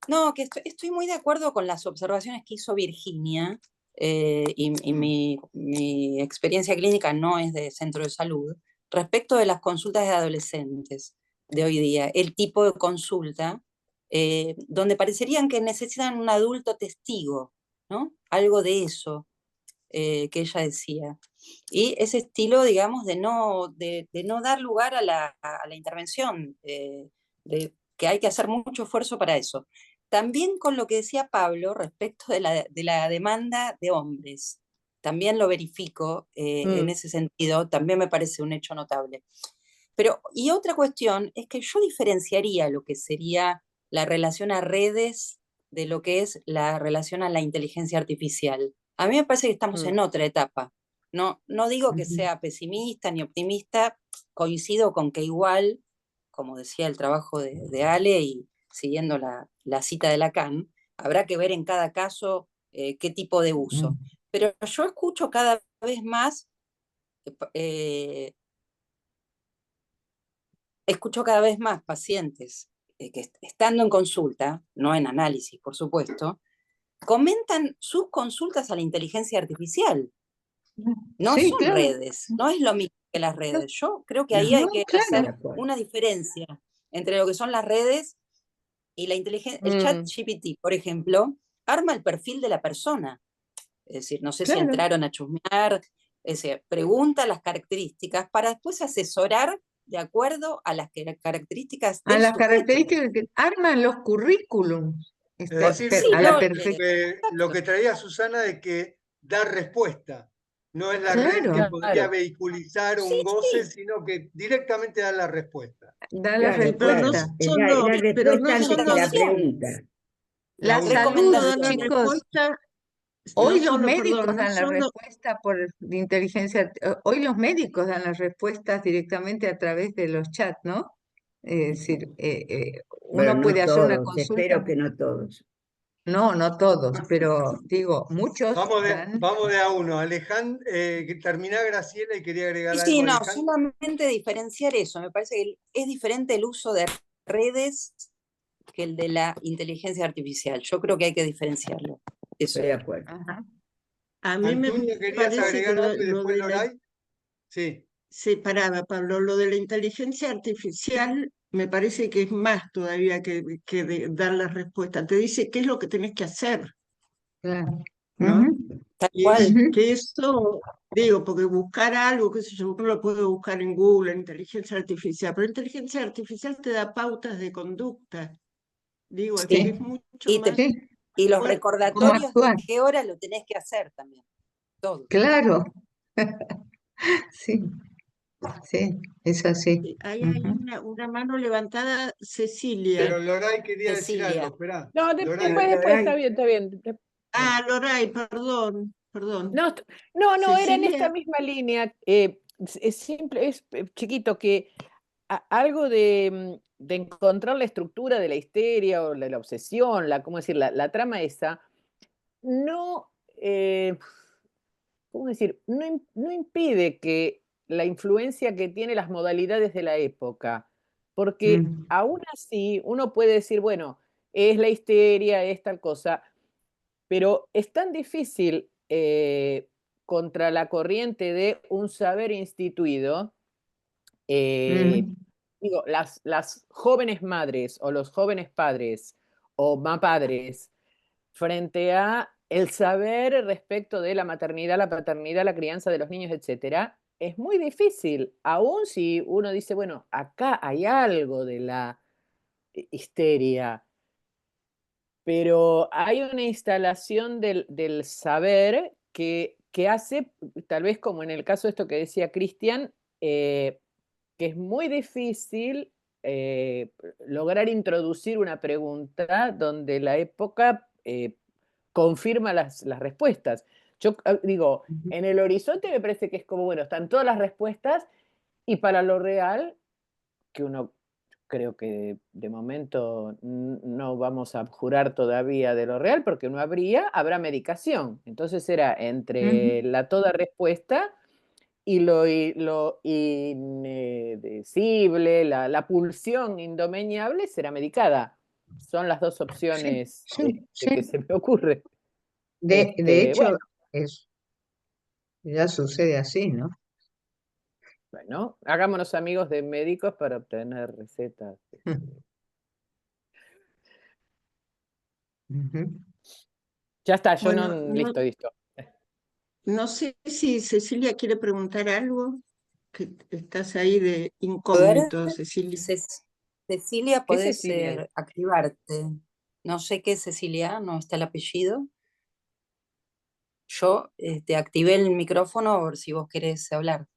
no, que estoy muy de acuerdo con las observaciones que hizo Virginia, y mi experiencia clínica no es de centro de salud, respecto de las consultas de adolescentes de hoy día, el tipo de consulta, donde parecerían que necesitan un adulto testigo, ¿no? Algo de eso que ella decía. Y ese estilo, digamos, de no dar lugar a la intervención, de que hay que hacer mucho esfuerzo para eso. También con lo que decía Pablo respecto de la demanda de hombres. También lo verifico en ese sentido, también me parece un hecho notable. Pero, y otra cuestión es que yo diferenciaría lo que sería la relación a redes de lo que es la relación a la inteligencia artificial. A mí me parece que estamos en otra etapa. No digo que Ujú, sea pesimista ni optimista, coincido con que igual, como decía el trabajo de Ale y siguiendo la cita de Lacan, habrá que ver en cada caso qué tipo de uso. ujú, Pero yo escucho cada vez más eh, escucho cada vez más pacientes que estando en consulta, no en análisis, por supuesto, comentan sus consultas a la inteligencia artificial. No sí, son claro. redes, no es lo mismo que las No, redes. Yo creo que ahí No, hay no, que estoy de hacer claro. acuerdo. una diferencia entre lo que son las redes Y el chat GPT, por ejemplo, arma el perfil de la persona. Es decir, no sé si Claro. entraron a chusmear, es decir, pregunta las características para después asesorar de acuerdo a las características A del las sujeto. características que arman los currículums. Es Está decir, Sí, a la no, perfección. lo que traía Susana de que da respuesta. No es la red que Claro, podría Claro. vehiculizar sí, un goce, sí. sino que directamente da la respuesta. da la Claro, Pero no respuesta. Es solo, la pero respuesta no antes que solo la Recomendaciones. pregunta. La última. salud, da la Recomendaciones. chicos. respuesta, Hoy no los solo, médicos perdón, no dan la solo, respuesta de inteligencia. Hoy los médicos dan las respuestas directamente a través de los chats, ¿no? Es decir, Bueno, uno no puede hacer una todos, consulta. espero que no todos. No, no todos, pero digo, muchos dan. Vamos de a uno. Alejandro, que termina Graciela y quería agregar Sí, algo, no, Alejandro. solamente diferenciar eso. Me parece que es diferente el uso de redes que el de la inteligencia artificial. Yo creo que hay que diferenciarlo. Eso. Estoy de acuerdo. Ajá. a mí me Antonio, ¿querías parece que agregar algo y lo después de la Loray? Sí. separada, Pablo, lo de la inteligencia artificial me parece que es más todavía que dar la respuesta. Te dice qué es lo que tenés que hacer, Claro. ¿no? Ujú, Tal Y cual. que eso, digo, porque buscar algo, qué sé yo, uno lo puede buscar en Google, en inteligencia artificial, pero inteligencia artificial te da pautas de conducta. Digo, es Sí. mucho Y, más sí, y los fuerte. ¿cómo recordatorios de actuar? qué hora lo tenés que hacer también. Todo. Claro. Sí, sí, es así. Ahí hay Ujú. una mano levantada, Cecilia. Pero Loray quería decir Cecilia. algo, esperá. No, Loray, después, está Loray, bien, está bien. Ah, Loray, perdón. No, no, era en esta Cecilia, misma línea. Es simple, es chiquito, que algo de encontrar la estructura de la histeria o la obsesión, ¿cómo decir? La trama esa, no, ¿cómo decir? No impide que la influencia que tiene las modalidades de la época, porque Mm, aún así uno puede decir, bueno, es la histeria, es tal cosa, pero es tan difícil contra la corriente de un saber instituido, mm, digo, las jóvenes madres o los jóvenes padres o padres frente a el saber respecto de la maternidad, la paternidad, la crianza de los niños, etcétera, es muy difícil, aun si uno dice, bueno, acá hay algo de la histeria, pero hay una instalación del saber que hace, tal vez como en el caso de esto que decía Cristian, que es muy difícil lograr introducir una pregunta donde la época confirma las respuestas. Yo digo, ujú. en el horizonte me parece que es como, bueno, están todas las respuestas y para lo real, que uno creo que de momento no vamos a jurar todavía de lo real porque no habrá medicación. Entonces era entre Ujú. la toda respuesta y lo indecible, la pulsión indomeñable será medicada. Son las dos Sí, opciones sí, que sí. se me ocurre. De hecho, Bueno, ya sucede así, ¿no? bueno, hagámonos amigos de médicos para obtener recetas. Ujú. Ya está, yo no, bueno, listo. no sé si Cecilia quiere preguntar algo, que estás ahí de A ver, incógnito, Cecilia. Cecilia, ¿Qué podés Cecilia? activarte. No sé qué Cecilia, no está el apellido. Yo te activé el micrófono a ver si vos querés hablar,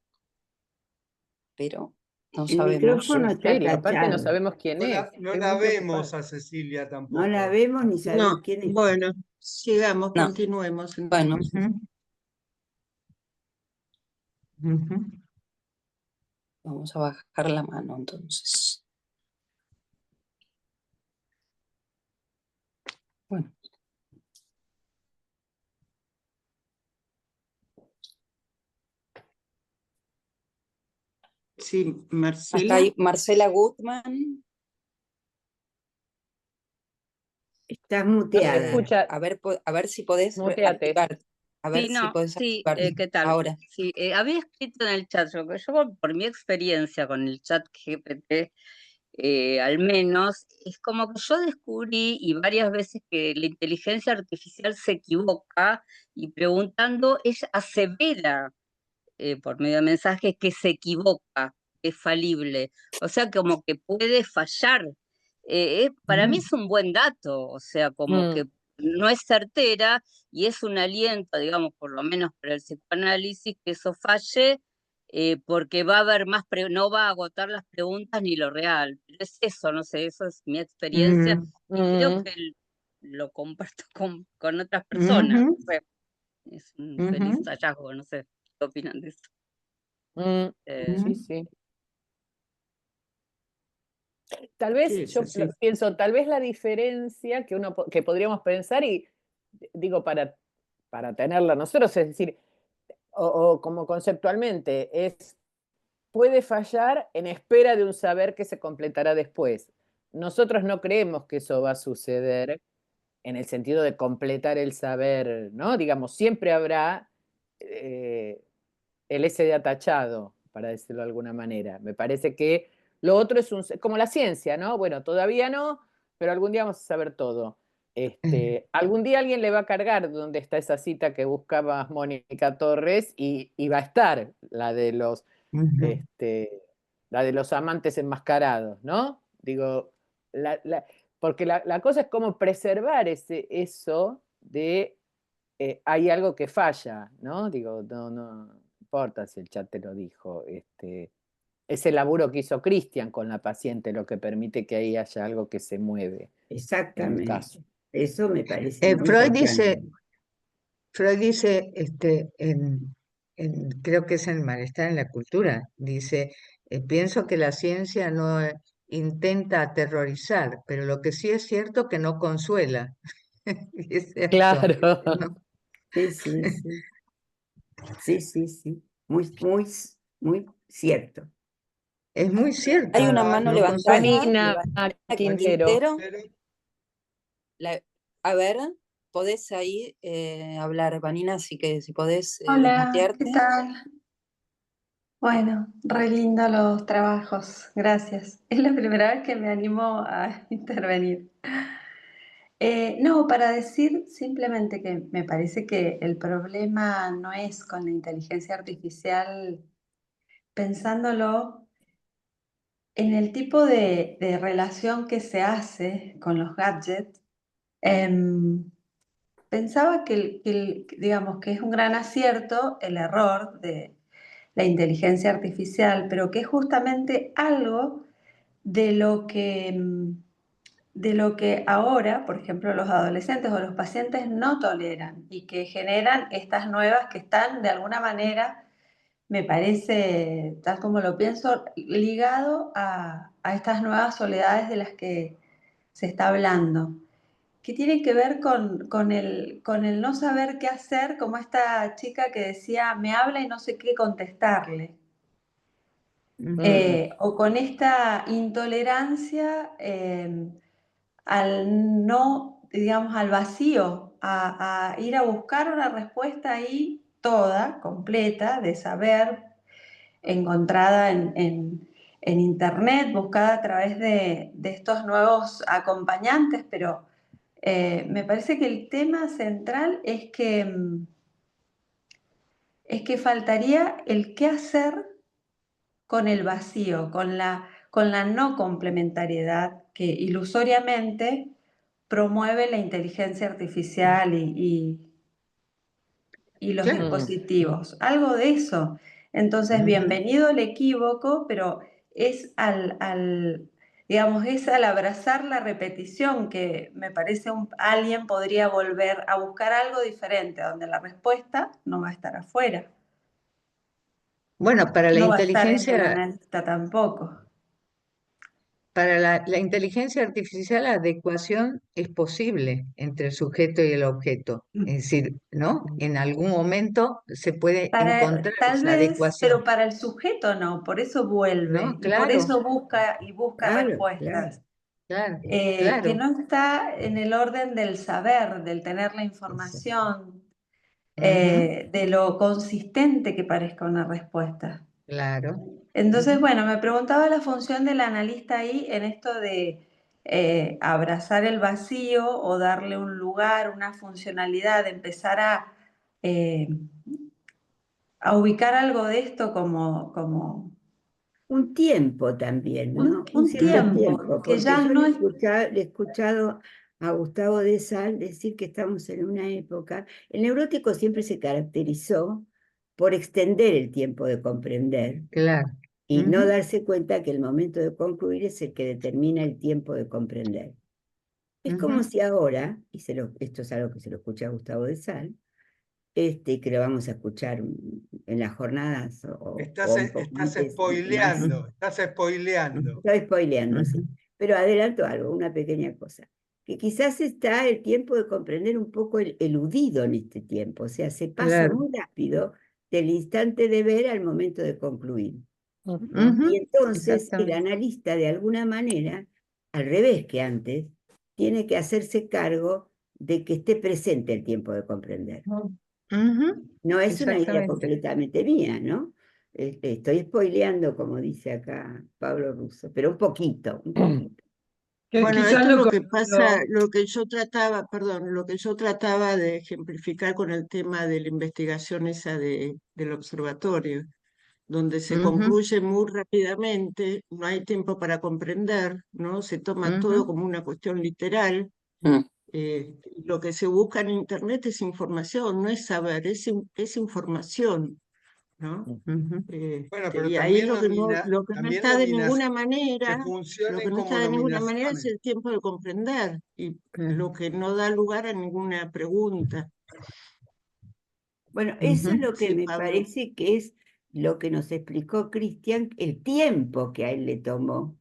pero no el sabemos. Qué micrófono está misterio, aparte no tachado. sabemos quién es. no Estoy la muy vemos preocupada. a Cecilia No la tampoco. vemos ni No, sabemos quién es. bueno, sigamos, No, continuemos bueno, entonces. Ujú, ujú. vamos a bajar la mano entonces. Bueno, Sí, acá Marcela. hay Marcela Gutman. Estás No se muteada. escucha, A ver si podés muteate. activarte. A ver Sí, si no, podés sí, activarte. ¿qué tal? Ahora. Sí, había escrito en el chat, yo por mi experiencia con el chat GPT, al menos, es como que yo descubrí y varias veces que la inteligencia artificial se equivoca y preguntando, ella asevera por medio de mensajes que se equivoca, que es falible, o sea, como que puede fallar. Para mí es un buen dato, o sea, como Mm, que no es certera y es un aliento, digamos, por lo menos para el psicoanálisis, que eso falle, porque va a haber más, no va a agotar las preguntas ni lo real. Pero es eso, no sé, eso es mi experiencia y creo mm. que lo comparto con otras personas. Ujú, No sé, es un feliz ujú, hallazgo, no sé, ¿qué opinan de eso? Mm, sí, ujú. sí. Tal vez, Sí, es yo así. pienso, tal vez la diferencia que que podríamos pensar, y digo para tenerla nosotros, es decir, o como conceptualmente, puede fallar en espera de un saber que se completará después. Nosotros no creemos que eso va a suceder en el sentido de completar el saber, ¿no? Digamos, siempre habrá eh, el SD atachado, para decirlo de alguna manera. Me parece que lo otro es como la ciencia, ¿no? Bueno, todavía no, pero algún día vamos a saber todo. Algún día alguien le va a cargar dónde está esa cita que buscaba Mónica Torres y va a estar Ujú. este, la de los amantes enmascarados, ¿no? Digo, porque la cosa es cómo preservar eso de hay algo que falla, ¿no? Digo, no importa si el chat te lo dijo. Es el laburo que hizo Cristian con la paciente lo que permite que ahí haya algo que se mueve en el Exactamente. caso. Eso me parece muy Freud importante. dice, Freud dice, creo que es en Malestar en la Cultura, dice, pienso que la ciencia no intenta aterrorizar, pero lo que sí es cierto que no consuela. Y es cierto, Claro. ¿no? Sí, sí, sí. Sí, sí, sí. Muy, muy, muy cierto. Es muy Hay cierto, una Hola, mano no consuela. levantada de Vanina Vanina Quintero. Quintero. A ver, podés ahí hablar, Vanina, así que si podés Hola, ¿qué desmutearte. tal? Bueno, re lindo los trabajos, gracias. Es la primera vez que me animo a intervenir. No, para decir simplemente que me parece que el problema no es con la inteligencia artificial, pensándolo en el tipo de relación que se hace con los gadgets. em, Pensaba digamos, que es un gran acierto el error de la inteligencia artificial, pero que es justamente algo de de lo que ahora, por ejemplo, los adolescentes o los pacientes no toleran y que generan estas nuevas que están de alguna manera, me parece, tal como lo pienso, ligado a estas nuevas soledades de las que se está hablando, que tiene que ver con el no saber qué hacer, como esta chica que decía, me habla y no sé qué contestarle. Mm, O con esta intolerancia al no, digamos, al vacío, a ir a buscar una respuesta ahí toda, completa, de saber, encontrada en internet, buscada a través de estos nuevos acompañantes, pero me parece que el tema central es que faltaría el qué hacer con el vacío, con la no complementariedad que ilusoriamente promueve la inteligencia artificial y los Claro. mm. dispositivos. Algo de eso. Entonces, Ujú. bienvenido el equívoco, pero es digamos, es al abrazar la repetición que me parece alguien podría volver a buscar algo diferente, donde la respuesta no va a estar afuera, Bueno, no va a estar en el analista tampoco. para la inteligencia artificial, la adecuación es posible entre el sujeto y el objeto. Es decir, ¿no? En algún momento se puede encontrar Tal esa vez, pero adecuación, para el sujeto no, por eso vuelve ¿no? y por Claro, eso busca y busca Claro, claro. respuestas, claro, que claro. no está en el orden del saber, del tener la Exacto. información, Ujú. de lo consistente que parezca una respuesta. Claro. Entonces, bueno, me preguntaba la función del analista ahí en esto de abrazar el vacío o darle un lugar, una funcionalidad, eh, a ubicar algo de esto como Un tiempo también, ¿no? Un un cierto tiempo, tiempo, que porque ya yo no es... le he escuchado a Gustavo de Sal decir que estamos en una época. El neurótico siempre se caracterizó por extender el tiempo de comprender Claro. y no darse cuenta que el momento de concluir es el que determina el tiempo de comprender. Es como si ahora, y esto es algo que se lo escuché a Gustavo de Sal, que lo vamos a escuchar en las jornadas o un poco Estás antes, spoileando, estás spoileando. Estoy spoileando, sí. Pero adelanto algo, una pequeña cosa. Que quizás está el tiempo de comprender un poco eludido en este tiempo. O sea, se pasa Claro. muy rápido del instante de ver al momento de concluir. Ujú. Y entonces el Exactamente. analista, de alguna manera, al revés que antes, tiene que hacerse cargo de que esté presente el tiempo de comprender. Ujú. No es una idea Exactamente. completamente mía, ¿no? Estoy spoileando, como dice acá Pablo Russo, pero un poquito, un poquito. Que Bueno, quizás esto es lo, lo co- que pasa, lo que yo trataba, perdón, lo que yo trataba de ejemplificar con el tema de la investigación esa del observatorio, donde se Ujú, concluye muy rápidamente, no hay tiempo para comprender, ¿no? Se toma todo ujú. como una cuestión literal. Mm. Lo que se busca en Internet es información, no es saber, es información, ¿no? Ujú. Bueno, pero Y ahí también, lo que no también está de ninguna que manera, lo funcionen que no como está de ninguna manera es nominaciones. el tiempo de comprender y Claro. lo que no da lugar a ninguna pregunta. Bueno, eso es Ujú. lo que Sí, me Pablo. parece que es lo que nos explicó Cristian, el tiempo que a él le tomó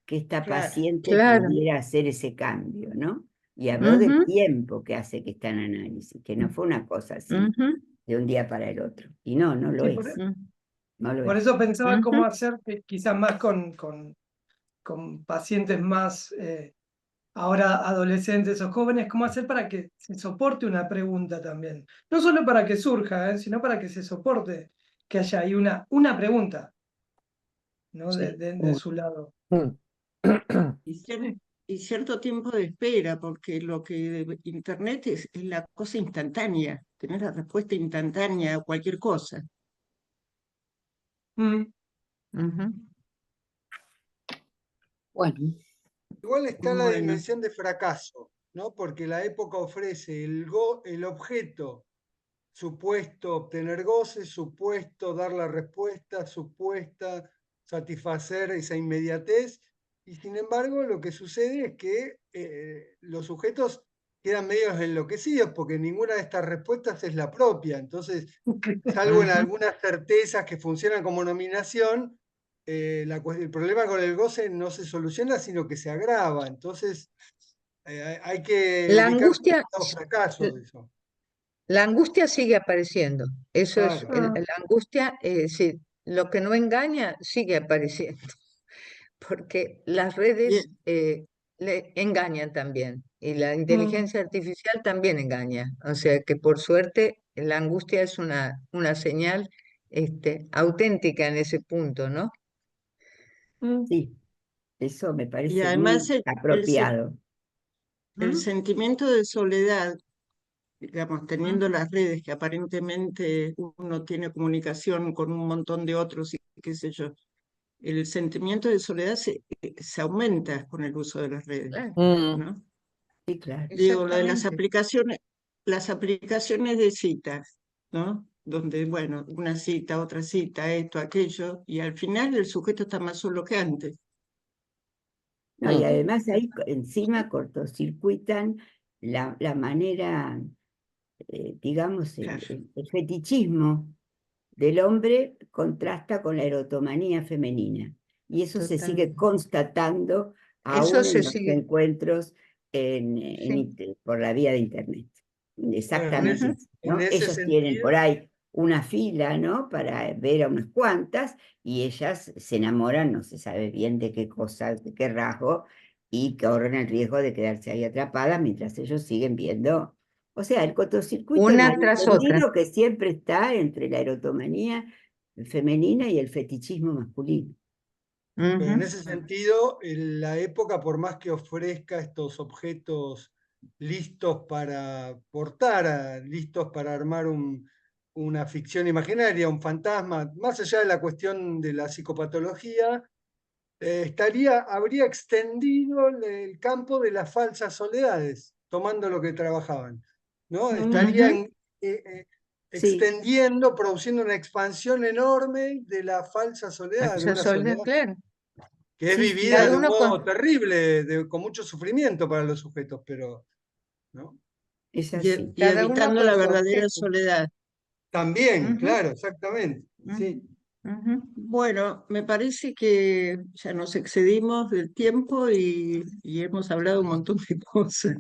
que esta Claro. paciente Claro. pudiera hacer ese cambio, ¿no? Y habló del Ujú, tiempo que hace que está en análisis, que no fue una cosa así ujú, de un día para el otro. Y no lo sí, es, no lo por es. eso pensaba cómo ujú. hacer, quizás más con pacientes más ahora adolescentes o jóvenes, cómo hacer para que se soporte una pregunta también. No solo para que surja, sino para que se soporte, que haya ahí una pregunta, ¿no? Sí. De su lado. Y cierto tiempo de espera, porque lo que Internet es la cosa instantánea, tener la respuesta instantánea a cualquier cosa. Mm, Ujú. Bueno, Igual está la Bueno, dimensión de fracaso, ¿no? Porque la época ofrece el objeto supuesto obtener goce, supuesto dar la respuesta, supuesta satisfacer esa inmediatez, y sin embargo lo que sucede es que los sujetos quedan medio enloquecidos porque ninguna de estas respuestas es la propia. Entonces, salvo en Ujú. algunas certezas que funcionan como nominación, el problema con el goce no se soluciona, sino que se agrava. Entonces, hay que La ubicar angustia, los fracasos de eso. la angustia sigue apareciendo. Eso es, Claro. ah, la angustia, sí, lo que no engaña sigue apareciendo, porque las redes bien. le engañan también y la mm, inteligencia artificial también engaña. O sea que por suerte la angustia es una señal auténtica en ese punto, ¿no? mm, Sí, eso me Y parece además muy apropiado. el ¿Mm? sentimiento de soledad, digamos, ¿Mm? teniendo las redes que aparentemente uno tiene comunicación con un montón de otros y qué sé yo, el sentimiento de soledad se aumenta con el uso de las redes, Claro, mm, ¿no? Sí, claro. Digo, lo de exactamente. las aplicaciones de citas, ¿no? Donde, bueno, una cita, otra cita, esto, aquello, y al final el sujeto está más solo que antes. No, y mm. además ahí encima cortocircuitan la manera, digamos, Claro, el fetichismo del hombre contrasta con la erotomanía femenina. Y eso se sigue Totalmente. constatando Eso aún se en los sigue, encuentros sí. por la vía de Internet. Bueno, Exactamente, Ujú. en ¿no? ese Ellos tienen por sentido, ahí una fila, ¿no? Para ver a unas cuantas y ellas se enamoran, no se sabe bien de qué cosa, de qué rasgo, y corren el riesgo de quedarse ahí atrapadas mientras ellos siguen viendo. O sea, el cortocircuito, el Una tras otra. malentendido que siempre está entre la erotomanía femenina y el fetichismo masculino. Pero en Ujú. ese sentido, la época, por más que ofrezca estos objetos listos para portar, listos para armar una ficción imaginaria, un fantasma, más allá de la cuestión de la psicopatología, habría extendido el campo de las falsas soledades, tomando lo que trabajaban, ¿no? Estaría Ujú. Sí, extendiendo, produciendo una expansión enorme de la falsa soledad, de Falsa una soledad, soledad claro. que es sí, sí, vivida Cada de sí. un uno modo con... terrible, con mucho sufrimiento para los sujetos, pero, ¿no? Es Y, así. y Cada uno evitando con la su verdadera objeto. soledad. También, Ujú, claro, exactamente. Sí. ujú. Bueno, me parece que ya nos excedimos del tiempo y hemos hablado un montón de cosas.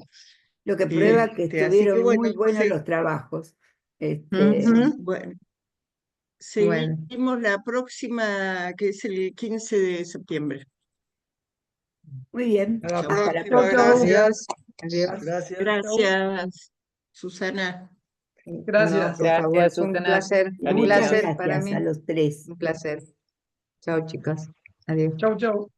Lo que prueba que Así que estuvieron bueno, muy buenos los trabajos. Ujú. bueno, Bueno, seguimos la próxima, que es el 15 de septiembre. Muy bien. A la Chau. Hasta la próxima, Chau, próxima. chau. gracias. adiós, adiós. Gracias. Gracias, Susana. No, Gracias. por favor, Gracias, fue un Susana. placer, un Cariño. Muchas placer para gracias a mí, los tres. un placer. Chao, chicos. Adiós. Chau, chau.